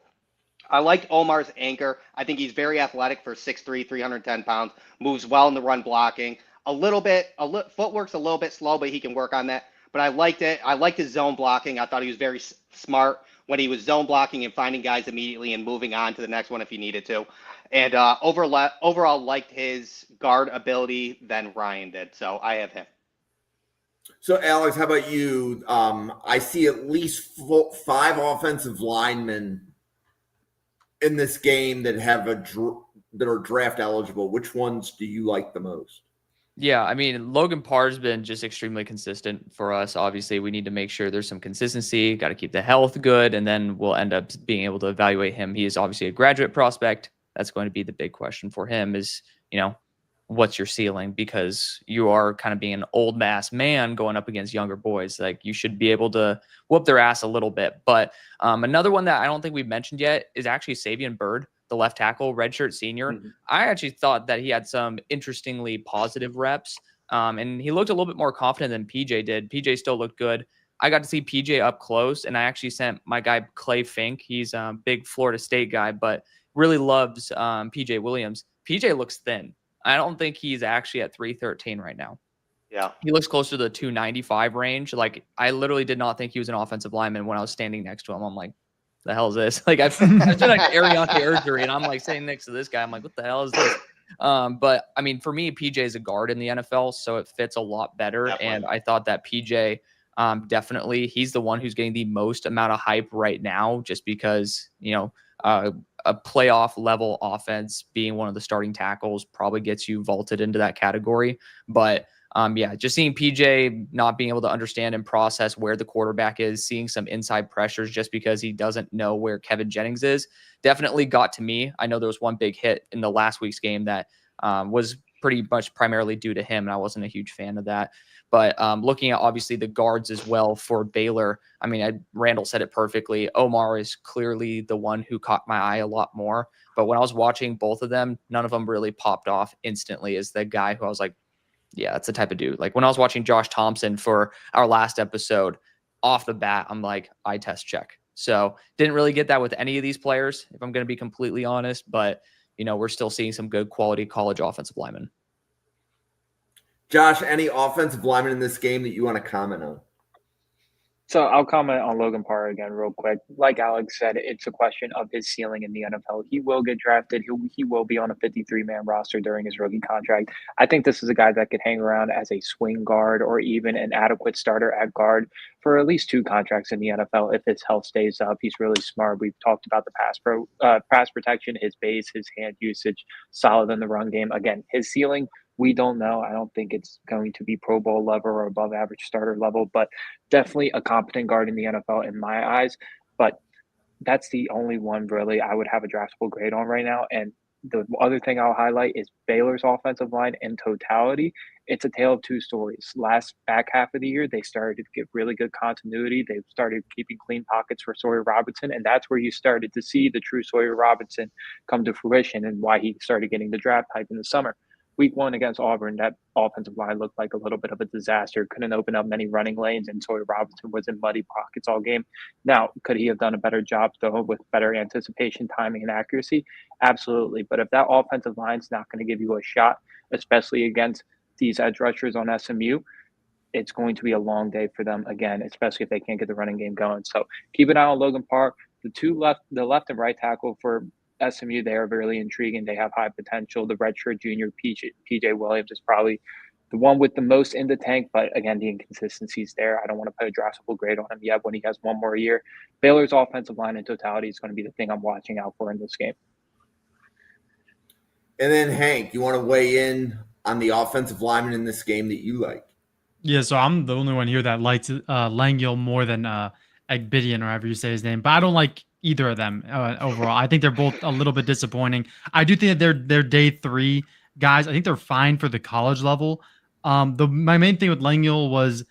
I liked Omar's anchor. I think he's very athletic for 6'3", 310 pounds, moves well in the run blocking. Footwork's a little bit slow, but he can work on that. But I liked it. I liked his zone blocking. I thought he was very smart when he was zone blocking and finding guys immediately and moving on to the next one if he needed to. And overall liked his guard ability than Ryan did. So I have him. So, Alex, how about you? I see at least 5 offensive linemen in this game that have that are draft eligible. Which ones do you like the most? Yeah, I mean, Logan Parr has been just extremely consistent for us. Obviously, we need to make sure there's some consistency, got to keep the health good, and then we'll end up being able to evaluate him. He is obviously a graduate prospect. That's going to be the big question for him is, what's your ceiling? Because you are kind of being an old mass man going up against younger boys. Like, you should be able to whoop their ass a little bit. But another one that I don't think we've mentioned yet is actually Savion Byrd, the left tackle, redshirt senior. Mm-hmm. I actually thought that he had some interestingly positive reps, and he looked a little bit more confident than PJ did. PJ still looked good. I got to see PJ up close, and I actually sent my guy Clay Fink. He's a big Florida State guy, but really loves PJ Willams. PJ looks thin. I don't think he's actually at 313 right now. Yeah. He looks closer to the 295 range. Like, I literally did not think he was an offensive lineman when I was standing next to him. I'm like, the hell is this? Like, I've done like Ariante surgery, and I'm like sitting next to this guy. I'm like, what the hell is this? But I mean, for me, PJ is a guard in the NFL, so it fits a lot better. Definitely. And I thought that PJ, definitely, he's the one who's getting the most amount of hype right now, just because, a playoff level offense being one of the starting tackles probably gets you vaulted into that category. But just seeing PJ not being able to understand and process where the quarterback is, seeing some inside pressures just because he doesn't know where Kevin Jennings is, definitely got to me. I know there was one big hit in the last week's game that was pretty much primarily due to him, and I wasn't a huge fan of that. But looking at obviously the guards as well for Baylor, I mean, Randall said it perfectly. Omar is clearly the one who caught my eye a lot more. But when I was watching both of them, none of them really popped off instantly as the guy who I was like, yeah, that's the type of dude. Like, when I was watching Josh Thompson for our last episode, off the bat, I'm like, eye test check. So didn't really get that with any of these players, if I'm going to be completely honest. But, we're still seeing some good quality college offensive linemen. Josh, any offensive linemen in this game that you want to comment on? So I'll comment on Logan Parr again real quick. Like Alex said, it's a question of his ceiling in the NFL. He will get drafted. He will be on a 53-man roster during his rookie contract. I think this is a guy that could hang around as a swing guard or even an adequate starter at guard for at least 2 contracts in the NFL if his health stays up. He's really smart. We've talked about the pass protection, his base, his hand usage, solid in the run game. Again, his ceiling We don't know. I don't think it's going to be Pro Bowl level or above average starter level, but definitely a competent guard in the NFL in my eyes. But that's the only one really I would have a draftable grade on right now. And the other thing I'll highlight is Baylor's offensive line in totality. It's a tale of two stories. Last back half of the year, they started to get really good continuity. They started keeping clean pockets for Sawyer Robertson, and that's where you started to see the true Sawyer Robertson come to fruition and why he started getting the draft hype in the summer. Week 1 against Auburn, that offensive line looked like a little bit of a disaster. Couldn't open up many running lanes, and Sawyer Robertson was in muddy pockets all game. Now, could he have done a better job, though, with better anticipation, timing, and accuracy? Absolutely. But if that offensive line's not going to give you a shot, especially against these edge rushers on SMU, it's going to be a long day for them again, especially if they can't get the running game going. So keep an eye on Logan Parr. The left and right tackle for SMU, they are really intriguing. They have high potential. The redshirt junior PJ Willams is probably the one with the most in the tank, but again, the inconsistencies there. I don't want to put a draftable grade on him yet when he has one more year. Baylor's offensive line in totality is going to be the thing I'm watching out for in this game. And then Hank, you want to weigh in on the offensive lineman in this game that you like? Yeah, so I'm the only one here that likes Lengyel more than Aigbedion, or however you say his name. But I don't like either of them overall. I think they're both a little bit disappointing. I do think that they're day 3 guys. I think they're fine for the college level. My main thing with Lengyel was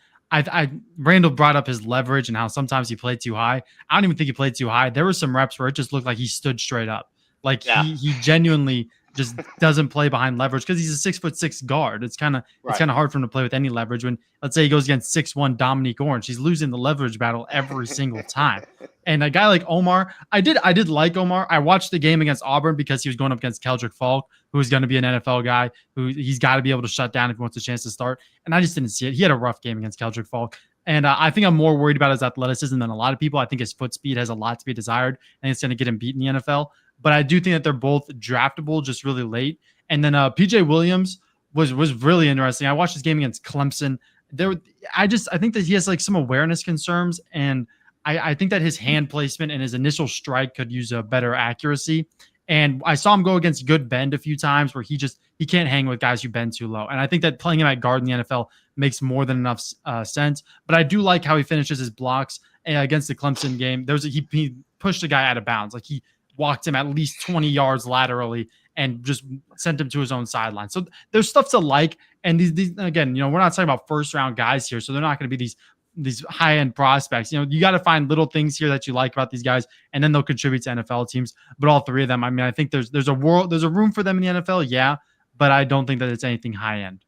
Randall brought up his leverage and how sometimes he played too high. I don't even think he played too high. There were some reps where it just looked like he stood straight up. Like he genuinely just doesn't play behind leverage because he's a 6'6" guard. It's kind of hard for him to play with any leverage. When let's say he goes against 6'1" Dominique Orange, he's losing the leverage battle every single time. And a guy like Omar, I did like Omar. I watched the game against Auburn because he was going up against Keldrick Falk, who is going to be an NFL guy who he's got to be able to shut down if he wants a chance to start. And I just didn't see it. He had a rough game against Keldrick Falk. And I think I'm more worried about his athleticism than a lot of people. I think his foot speed has a lot to be desired, and it's going to get him beat in the NFL. But I do think that they're both draftable just really late. And then PJ Willams was really interesting. I watched his game against Clemson. I think that he has like some awareness concerns, and I think that his hand placement and his initial strike could use a better accuracy. And I saw him go against good bend a few times where he can't hang with guys who bend too low. And I think that playing him at guard in the NFL makes more than enough sense. But I do like how he finishes his blocks against the Clemson game. He pushed a guy out of bounds. Like he walked him at least 20 yards laterally and just sent him to his own sideline. So there's stuff to like. And these again, we're not talking about first round guys here. So they're not going to be these high end prospects. You got to find little things here that you like about these guys, and then they'll contribute to NFL teams. But all 3 of them, I mean, I think there's a room for them in the NFL. Yeah. But I don't think that it's anything high end.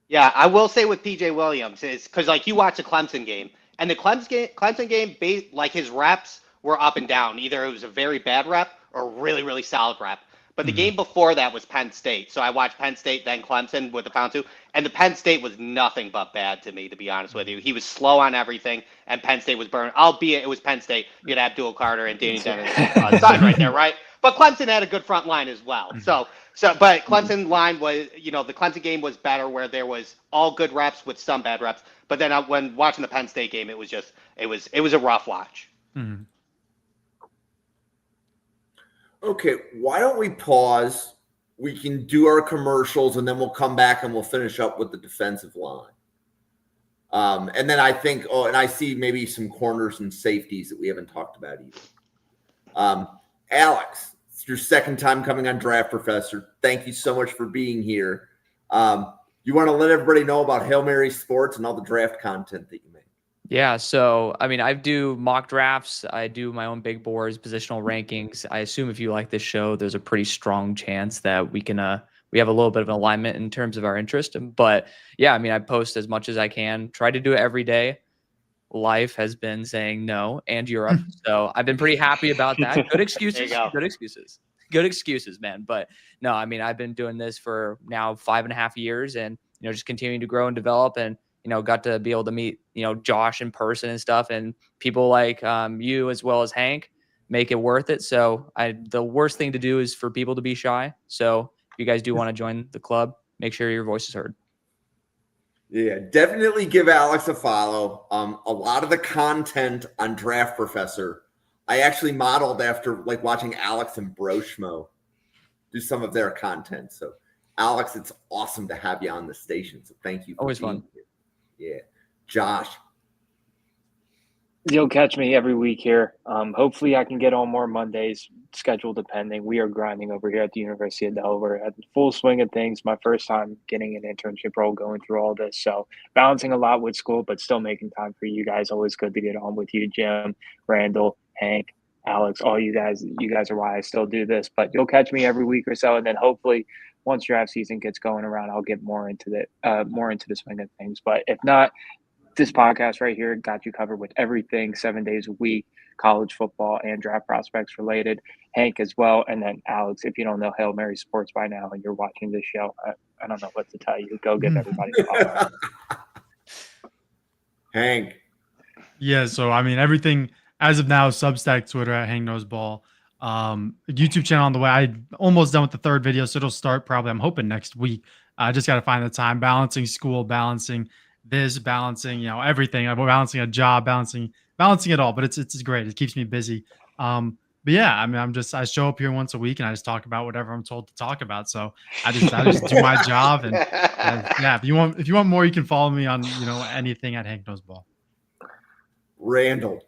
Yeah, I will say with PJ Willams is because like you watch the Clemson game, and the Clemson game, like his reps were up and down. Either it was a very bad rep or a really, really solid rep. But the game before that was Penn State. So I watched Penn State, then Clemson with the pound 2. And the Penn State was nothing but bad to me, to be honest with you. He was slow on everything, and Penn State was burned. Albeit it was Penn State. You had Abdul Carter and Danny Dennis side right there, right? But Clemson had a good front line as well. But Clemson line was, the Clemson game was better where there was all good reps with some bad reps. But then when watching the Penn State game, it was a rough watch. Mm-hmm. Okay, why don't we pause? We can do our commercials, and then we'll come back and we'll finish up with the defensive line. And then I think, and I see maybe some corners and safeties that we haven't talked about either. Alex, it's your second time coming on Draft Professor. Thank you so much for being here. You want to let everybody know about Hail Mary Sports and all the draft content that you make? Yeah, so I mean, I do mock drafts. I do my own big boards, positional rankings. I assume if you like this show, there's a pretty strong chance that we have a little bit of an alignment in terms of our interest. But yeah, I mean, I post as much as I can. Try to do it every day. Life has been saying no, and Europe. So I've been pretty happy about that. Good excuses. There you go. Good excuses, man. But no, I mean, I've been doing this for now 5.5 years, and just continuing to grow and develop, and got to be able to meet, Josh in person and stuff, and people like you as well as Hank make it worth it. So the worst thing to do is for people to be shy. So if you guys do want to join the club, make sure your voice is heard. Yeah, definitely give Alex a follow. A lot of the content on Draft Professor, I actually modeled after like watching Alex and Broshmo do some of their content. So Alex, it's awesome to have you on the station. So thank you. Always fun. Yeah. Josh. You'll catch me every week here. Hopefully I can get on more Mondays, schedule depending. We are grinding over here at the University of Delaware at the full swing of things. My first time getting an internship role, going through all this. So balancing a lot with school, but still making time for you guys. Always good to get on with you, Jim, Randall, Hank, Alex, all you guys. You guys are why I still do this. But you'll catch me every week or so, and then hopefully once draft season gets going around, I'll get more into the swing of things. But if not, this podcast right here got you covered with everything 7 days a week, college football and draft prospects related. Hank as well. And then Alex, if you don't know Hail Mary Sports by now and you're watching this show, I don't know what to tell you. Go give everybody a follow. Hank. Yeah, so I mean, everything as of now, Substack, Twitter at Hank Knows Ball. YouTube channel on the way. I'm almost done with the third video, so it'll start probably, I'm hoping, next week. I just got to find the time, balancing school, balancing this, balancing, everything. I'm balancing a job, balancing it all, but it's great. It keeps me busy. But yeah, I mean, I show up here once a week and I just talk about whatever I'm told to talk about. So I just do my job. And yeah, if you want more, you can follow me on, anything at Hank Knows Ball. Randall.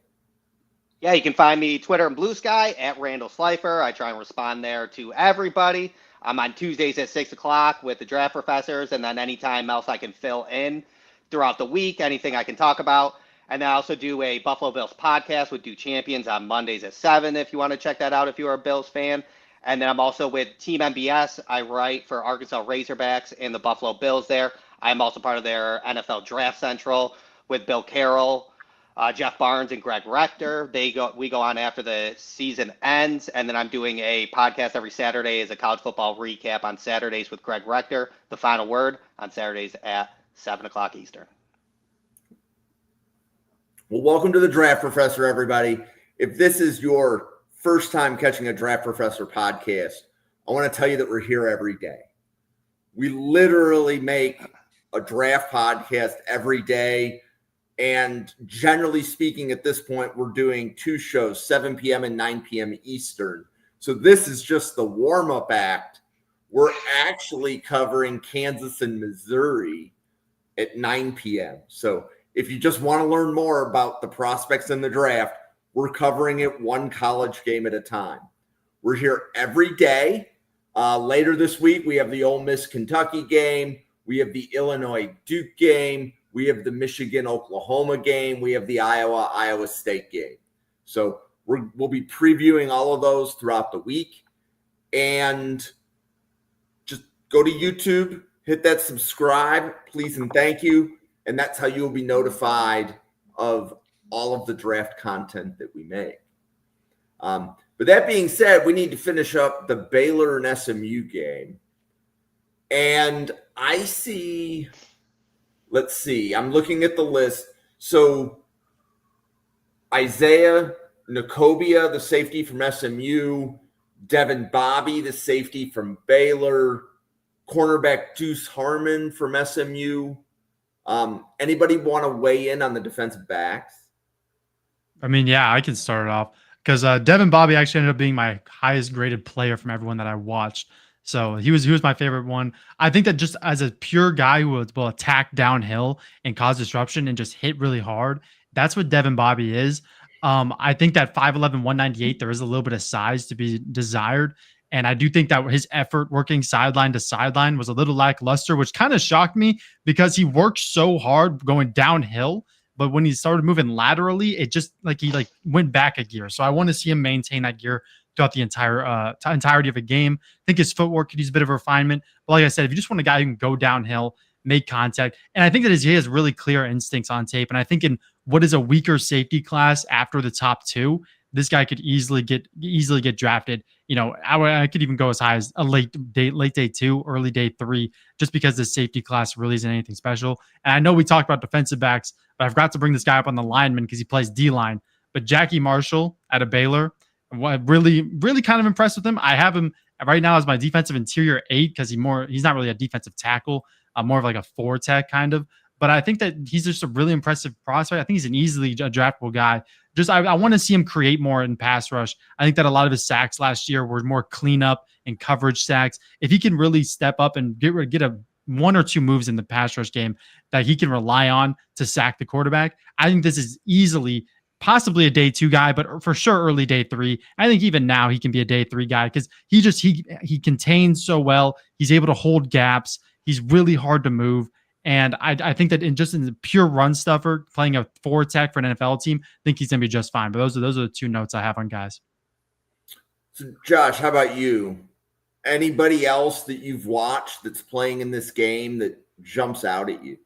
Yeah, you can find me Twitter and Blue Sky at Randall Slifer. I try and respond there to everybody. I'm on Tuesdays at 6 o'clock with the draft professors, and then anytime else I can fill in throughout the week, anything I can talk about. And I also do a Buffalo Bills podcast with Do Champions on Mondays at 7 if you want to check that out if you're a Bills fan. And then I'm also with Team MBS. I write for Arkansas Razorbacks and the Buffalo Bills there. I'm also part of their NFL Draft Central with Bill Carroll, Jeff Barnes, and Greg Rector. We go on after the season ends, and then I'm doing a podcast every Saturday as a college football recap on Saturdays with Greg Rector. The Final Word on Saturdays at 7 o'clock Eastern. Well, welcome to the Draft Professor, everybody. If this is your first time catching a Draft Professor podcast, I want to tell you that we're here every day. We literally make a draft podcast every day. And generally speaking, at this point, we're doing 2 shows, 7 p.m. and 9 p.m. Eastern. So this is just the warm-up act. We're actually covering Kansas and Missouri at 9 p.m. So if you just want to learn more about the prospects in the draft, we're covering it one college game at a time. We're here every day. Later this week, we have the Ole Miss Kentucky game. We have the Illinois Duke game. We have the Michigan-Oklahoma game. We have the Iowa State game. So we'll be previewing all of those throughout the week. And just go to YouTube, hit that subscribe, please and thank you. And that's how you'll be notified of all of the draft content that we make. But that being said, we need to finish up the Baylor and SMU game. And I see... Let's see. I'm looking at the list. So Isaiah Nwokobia, the safety from SMU, Devin Bobby, the safety from Baylor, cornerback Deuce Harmon from SMU. Anybody want to weigh in on the defensive backs? I mean, yeah, I can start it off because Devin Bobby actually ended up being my highest graded player from everyone that I watched. So he was my favorite one. I think that just as a pure guy who will attack downhill and cause disruption and just hit really hard, that's what Devin Bobby is. I think that 5'11", 198, there is a little bit of size to be desired. And I do think that his effort working sideline to sideline was a little lackluster, which kind of shocked me because he worked so hard going downhill. But when he started moving laterally, it just he went back a gear. So I want to see him maintain that gear throughout the entirety of a game. I think his footwork could use a bit of refinement. But like I said, if you just want a guy who can go downhill, make contact, and I think that he has really clear instincts on tape. And I think in what is a weaker safety class after the top 2, this guy could easily get drafted. I could even go as high as a late day 2, early day 3, just because the safety class really isn't anything special. And I know we talked about defensive backs, but I forgot to bring this guy up on the lineman because he plays D-line. But Jackie Marshall out of Baylor, really, really kind of impressed with him. I have him right now as my defensive interior 8 because he's not really a defensive tackle, more of like a 4 tech kind of. But I think that he's just a really impressive prospect. I think he's an easily draftable guy just I want to see him create more in pass rush. I think that a lot of his sacks last year were more cleanup and coverage sacks. If he can really step up and get a 1 or 2 moves in the pass rush game that he can rely on to sack the quarterback, I think this is easily possibly a day 2 guy, but for sure early day 3. I think even now he can be a day 3 guy because he contains so well. He's able to hold gaps. He's really hard to move. And I think that in the pure run stuffer, playing a forward tech for an NFL team, I think he's going to be just fine. But those are the 2 notes I have on guys. So Josh, how about you? Anybody else that you've watched that's playing in this game that jumps out at you?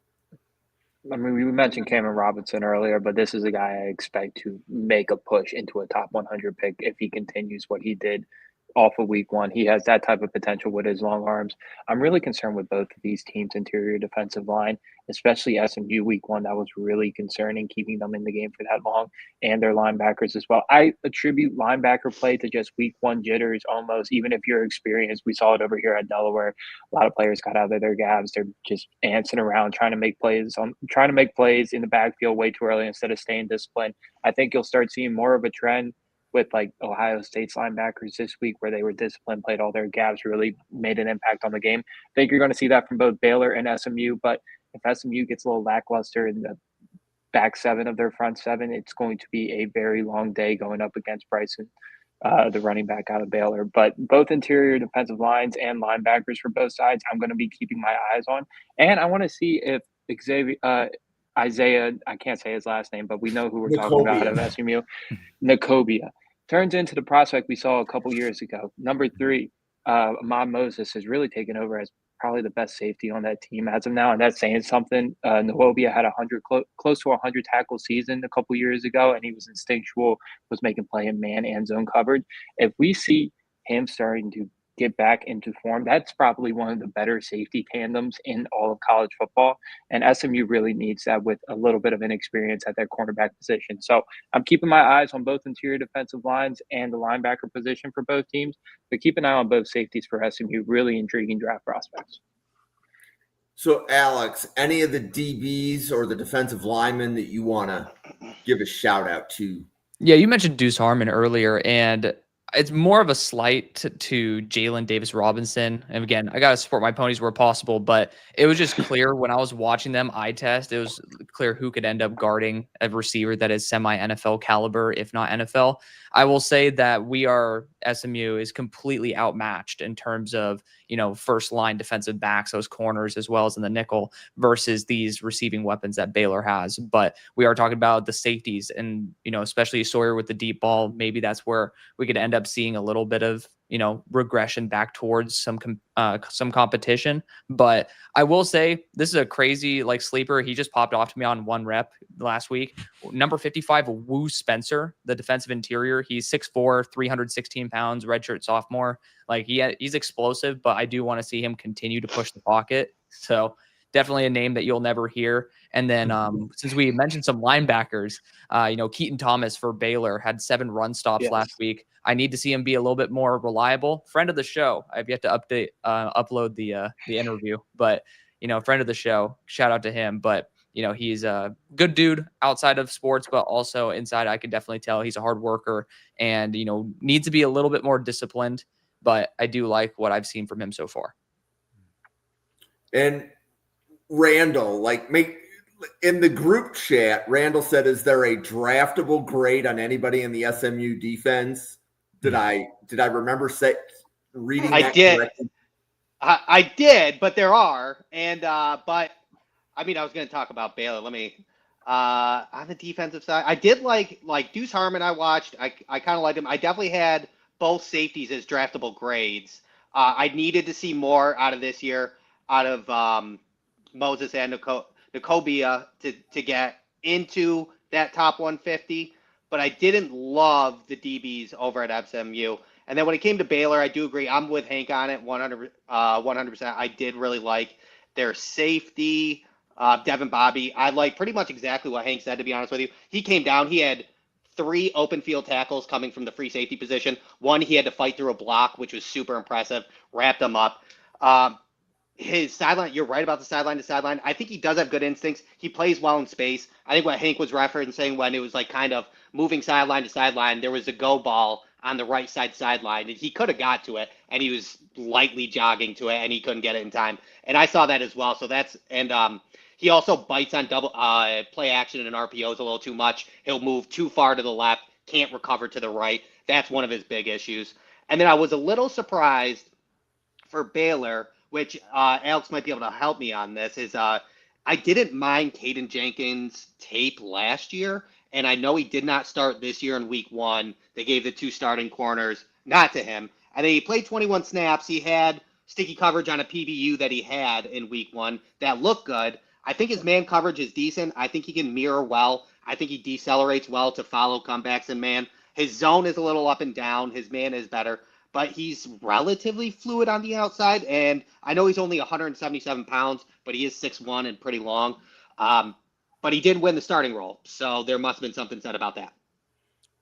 I mean, we mentioned Cameron Robertson earlier, but this is a guy I expect to make a push into a top 100 pick if he continues what he did off of week 1. He has that type of potential with his long arms. I'm really concerned with both of these teams' interior defensive line, especially SMU week 1. That was really concerning, keeping them in the game for that long, and their linebackers as well. I attribute linebacker play to just week 1 jitters almost, even if you're experienced. We saw it over here at Delaware. A lot of players got out of their gabs. They're just antsing around trying to make plays in the backfield way too early instead of staying disciplined. I think you'll start seeing more of a trend with like Ohio State's linebackers this week where they were disciplined, played all their gaps, really made an impact on the game. I think you're going to see that from both Baylor and SMU, but if SMU gets a little lackluster in the back 7 of their front 7, it's going to be a very long day going up against Bryson, the running back out of Baylor. But both interior defensive lines and linebackers for both sides, I'm going to be keeping my eyes on. And I want to see if Isaiah, I can't say his last name, but we know who we're talking about of SMU, Nwokobia, turns into the prospect we saw a couple years ago. Number 3, Ahmad Moses has really taken over as probably the best safety on that team as of now, and that's saying something. Nwokobia had close to 100 tackle season a couple years ago, and he was instinctual, was making play in man and zone coverage. If we see him starting to get back into form, that's probably one of the better safety tandems in all of college football. And SMU really needs that with a little bit of inexperience at their cornerback position. So I'm keeping my eyes on both interior defensive lines and the linebacker position for both teams, but keep an eye on both safeties for SMU. Really intriguing draft prospects. So Alex, any of the DBs or the defensive linemen that you want to give a shout out to? Yeah, you mentioned Deuce Harmon earlier, and it's more of a slight to Jalen Davis Robinson. And again, I got to support my ponies where possible, but it was just clear when I was watching them eye test, it was clear who could end up guarding a receiver that is semi-NFL caliber, if not NFL. I will say that SMU is completely outmatched in terms of, first line defensive backs, those corners, as well as in the nickel versus these receiving weapons that Baylor has. But we are talking about the safeties and, especially Sawyer with the deep ball. Maybe that's where we could end up seeing a little bit of, regression back towards some competition. But I will say this is a crazy sleeper. He just popped off to me on 1 rep last week. Number 55, Wu Spencer, the defensive interior. He's 6'4", 316 pounds, redshirt sophomore. He's explosive, but I do want to see him continue to push the pocket. So definitely a name that you'll never hear. And then since we mentioned some linebackers, Keaton Thomas for Baylor had 7 run stops last week. I need to see him be a little bit more reliable. Friend of the show. I've yet to upload the interview, but friend of the show. Shout out to him. But he's a good dude outside of sports, but also inside. I can definitely tell he's a hard worker and needs to be a little bit more disciplined. But I do like what I've seen from him so far. And Randall, in the group chat, Randall said, "Is there a draftable grade on anybody in the SMU defense?" Did I remember reading that? I did. Correctly? I did, but there are, and but I mean, I was going to talk about Baylor. Let me on the defensive side, I did like Deuce Harmon. I watched. I kind of liked him. I definitely had both safeties as draftable grades. I needed to see more out of this year, out of Moses and Nwokobia to get into that top 150. But I didn't love the DBs over at SMU. And then when it came to Baylor, I do agree. I'm with Hank on it 100%. I did really like their safety, Devin Bobby. I like pretty much exactly what Hank said, to be honest with you. He came down. He had 3 open field tackles coming from the free safety position. 1, he had to fight through a block, which was super impressive. Wrapped them up. His sideline, you're right about the sideline to sideline. I think he does have good instincts. He plays well in space. I think what Hank was referencing when it was kind of moving sideline to sideline. There was a go ball on the right side sideline, and he could have got to it, and he was lightly jogging to it, and he couldn't get it in time. And I saw that as well. So he also bites on double play action and RPOs a little too much. He'll move too far to the left, can't recover to the right. That's one of his big issues. And then I was a little surprised for Baylor, which Alex might be able to help me on this, is I didn't mind Caden Jenkins' tape last year, and I know he did not start this year in week 1. They gave the 2 starting corners, not to him. And then he played 21 snaps. He had sticky coverage on a PBU that he had in week 1 that looked good. I think his man coverage is decent. I think he can mirror well. I think he decelerates well to follow comebacks in man. His zone is a little up and down. His man is better, but he's relatively fluid on the outside. And I know he's only 177 pounds, but he is 6'1" and pretty long. But he did win the starting role, so there must have been something said about that.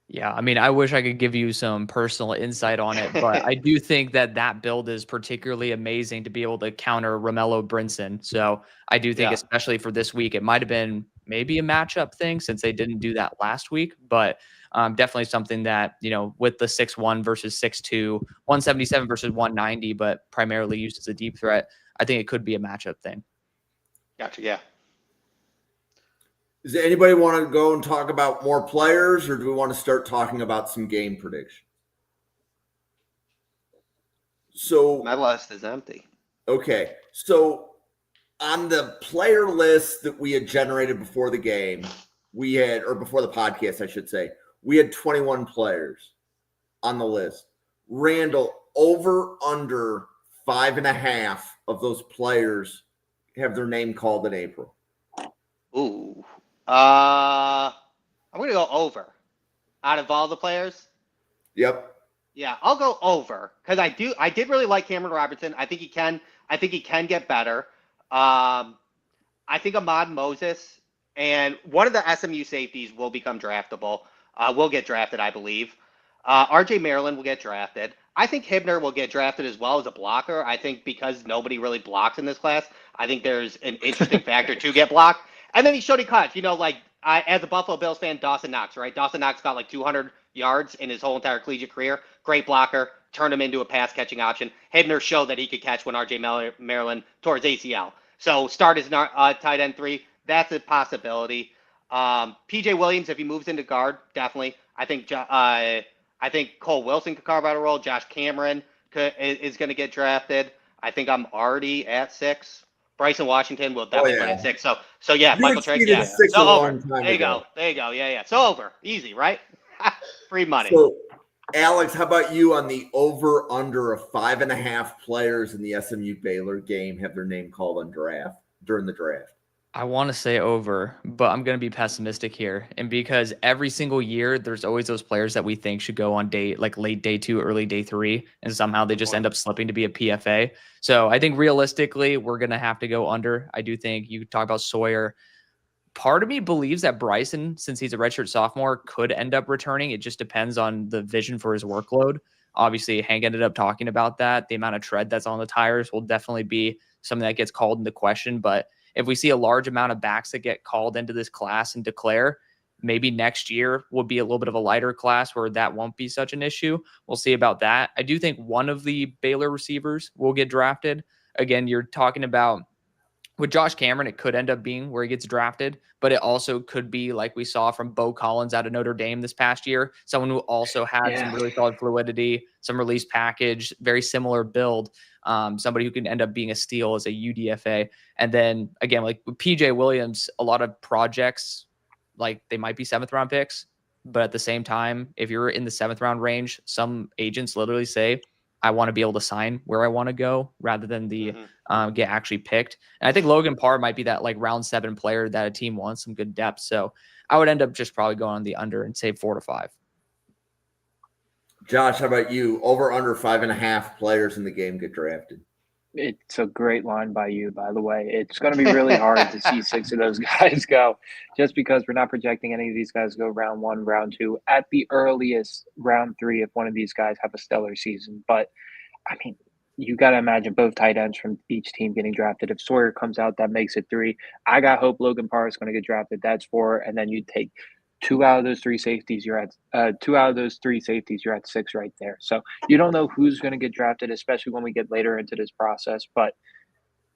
Yeah, I mean, I wish I could give you some personal insight on it, but I do think that build is particularly amazing to be able to counter Romello Brinson. So I do think, especially for this week, it might have been maybe a matchup thing since they didn't do that last week, but definitely something that, with the 6'1" versus 6'2", 177 versus 190, but primarily used as a deep threat, I think it could be a matchup thing. Gotcha, yeah. Does anybody want to go and talk about more players, or do we want to start talking about some game prediction? So my list is empty. Okay. So on the player list that we had generated before the game, or before the podcast, I should say, we had 21 players on the list. Randall, over under 5.5 of those players have their name called in April. Ooh. I'm going to go over. Out of all the players? Yep. Yeah, I'll go over because I did really like Cameron Robertson. I think he can get better. I think Ahmad Moses and one of the SMU safeties will become draftable. Will get drafted, I believe. RJ Maryland will get drafted. I think Hibner will get drafted as well as a blocker. I think because nobody really blocks in this class, I think there's an interesting factor to get blocked. And then he showed he caught, as a Buffalo Bills fan, Dawson Knox, right? Dawson Knox got like 200 yards in his whole entire collegiate career. Great blocker, turned him into a pass catching option. Hibner showed that he could catch when RJ Maryland towards ACL. So start as tight end 3. That's a possibility. PJ Willams, if he moves into guard, definitely. I think Cole Wilson could carve out a role. Josh Cameron is going to get drafted. I think I'm already at 6. Bryson Washington will definitely put in 6. So yeah, Michael Trigg. Yeah. So over. There you go. Yeah. So over. Easy, right? Free money. So, Alex, how about you on the over under of 5.5 players in the SMU Baylor game have their name called during the draft? I want to say over, but I'm going to be pessimistic here. And because every single year, there's always those players that we think should go on late day 2, early day 3, and somehow they just end up slipping to be a PFA. So I think realistically, we're going to have to go under. I do think you talk about Sawyer. Part of me believes that Bryson, since he's a redshirt sophomore, could end up returning. It just depends on the vision for his workload. Obviously, Hank ended up talking about that. The amount of tread that's on the tires will definitely be something that gets called into question, but if we see a large amount of backs that get called into this class and declare, maybe next year will be a little bit of a lighter class where that won't be such an issue. We'll see about that. I do think one of the Baylor receivers will get drafted. Again, you're talking about with Josh Cameron, it could end up being where he gets drafted, but it also could be like we saw from Bo Collins out of Notre Dame this past year, someone who also had some really solid fluidity, some release package, very similar build. Somebody who can end up being a steal as a UDFA. And then again, like with PJ Willams, a lot of projects, like they might be 7th round picks, but at the same time, if you're in the 7th round range, some agents literally say, I want to be able to sign where I want to go rather than get actually picked. And I think Logan Parr might be that like round 7 player that a team wants some good depth. So I would end up just probably going on the under and say 4 to 5. Josh, how about you? Over under 5.5 players in the game get drafted. It's a great line by you, by the way. It's going to be really hard to see 6 of those guys go just because we're not projecting any of these guys to go round 1, round 2, at the earliest round 3 if one of these guys have a stellar season. But, I mean, you got to imagine both tight ends from each team getting drafted. If Sawyer comes out, that makes it 3. I got hope Logan Parr is going to get drafted. That's 4. And then you take 2 out of those 3 safeties, you're at 6 right there. So you don't know who's going to get drafted, especially when we get later into this process. But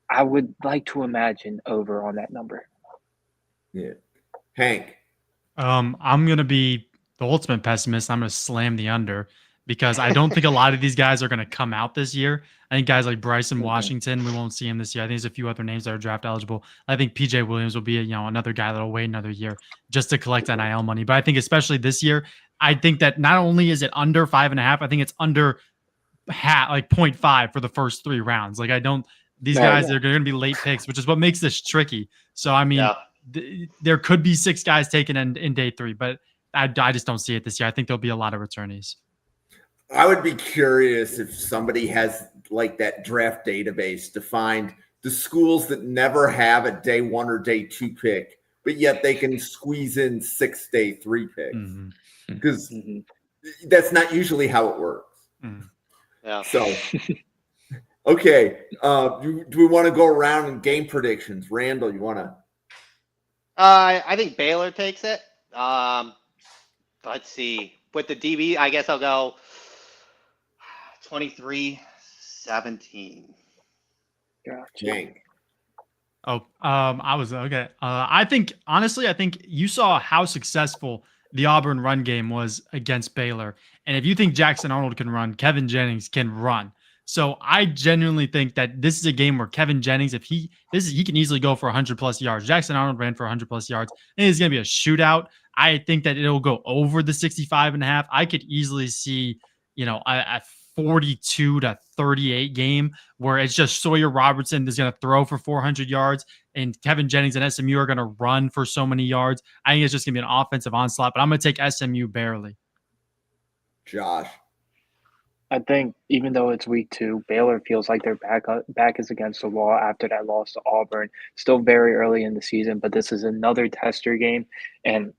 I would like to imagine over on that number. Yeah. Hank. I'm going to be the ultimate pessimist. I'm going to slam the under because I don't think a lot of these guys are going to come out this year. I think guys like Bryson Washington, we won't see him this year. I think there's a few other names that are draft eligible. I think PJ Willams will be another guy that'll wait another year just to collect NIL money. But I think especially this year, I think that not only is it under 5.5, I think it's under 0.5 for the first 3 rounds. Like these guys, they're going to be late picks, which is what makes this tricky. So, I mean, there could be 6 guys taken in day 3, but I just don't see it this year. I think there'll be a lot of returnees. I would be curious if somebody has like that draft database to find the schools that never have a day 1 or day 2 pick, but yet they can squeeze in 6 day 3 picks because that's not usually how it works. Yeah. So, okay. Do we want to go around in game predictions? Randall, you want to? I think Baylor takes it. Let's see. With the DB, I guess I'll go 23-17. Gotcha. I was okay. I think you saw how successful the Auburn run game was against Baylor. And if you think Jackson Arnold can run, Kevin Jennings can run. So I genuinely think that this is a game where Kevin Jennings, he can easily go for 100+ yards. Jackson Arnold ran for 100+ yards. And it's going to be a shootout. I think that it'll go over the 65.5. I could easily see, a 42-38 game where it's just Sawyer Robertson is going to throw for 400 yards and Kevin Jennings and SMU are going to run for so many yards. I think it's just going to be an offensive onslaught, but I'm going to take SMU barely. Josh. I think even though it's week 2, Baylor feels like their back is against the wall after that loss to Auburn. Still very early in the season, but this is another tester game. And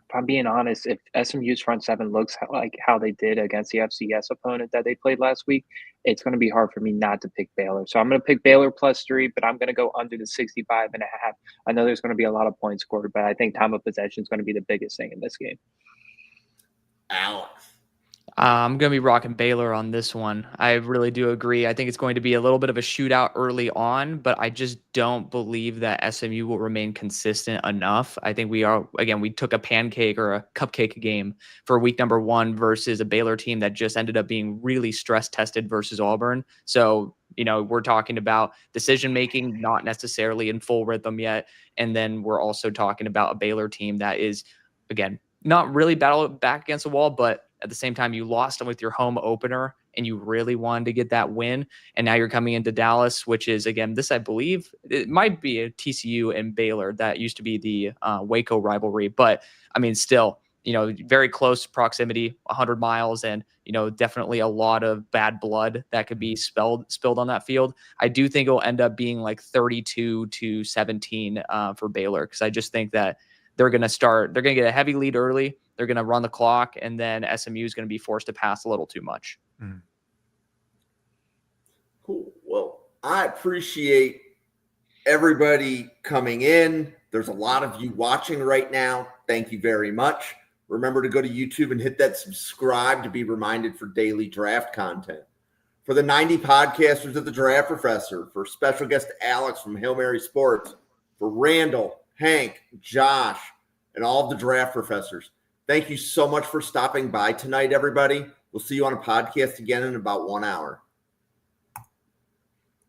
if I'm being honest, if SMU's front 7 looks like how they did against the FCS opponent that they played last week, it's going to be hard for me not to pick Baylor. So I'm going to pick Baylor +3, but I'm going to go under the 65.5. I know there's going to be a lot of points scored, but I think time of possession is going to be the biggest thing in this game. Alex. I'm going to be rocking Baylor on this one. I really do agree. I think it's going to be a little bit of a shootout early on, but I just don't believe that SMU will remain consistent enough. I think we took a pancake or a cupcake game for week number 1 versus a Baylor team that just ended up being really stress tested versus Auburn. So, we're talking about decision-making, not necessarily in full rhythm yet. And then we're also talking about a Baylor team that is, again, not really back against the wall, but at the same time, you lost them with your home opener and you really wanted to get that win. And now you're coming into Dallas, which is, again, I believe it might be a TCU and Baylor. That used to be the Waco rivalry. But, I mean, still, very close proximity, 100 miles, and, definitely a lot of bad blood that could be spilled on that field. I do think it will end up being like 32-17 for Baylor, because I just think that they're going to get a heavy lead early. They're going to run the clock, and then SMU is going to be forced to pass a little too much. Cool. Well, I appreciate everybody coming in. There's a lot of you watching right now. Thank you very much. Remember to go to YouTube and hit that subscribe to be reminded for daily draft content. For the 90 podcasters of the Draft Professor, for special guest Alex from Hail Mary Sports, for Randall, Hank, Josh, and all of the Draft Professors, thank you so much for stopping by tonight, everybody. We'll see you on a podcast again in about 1 hour.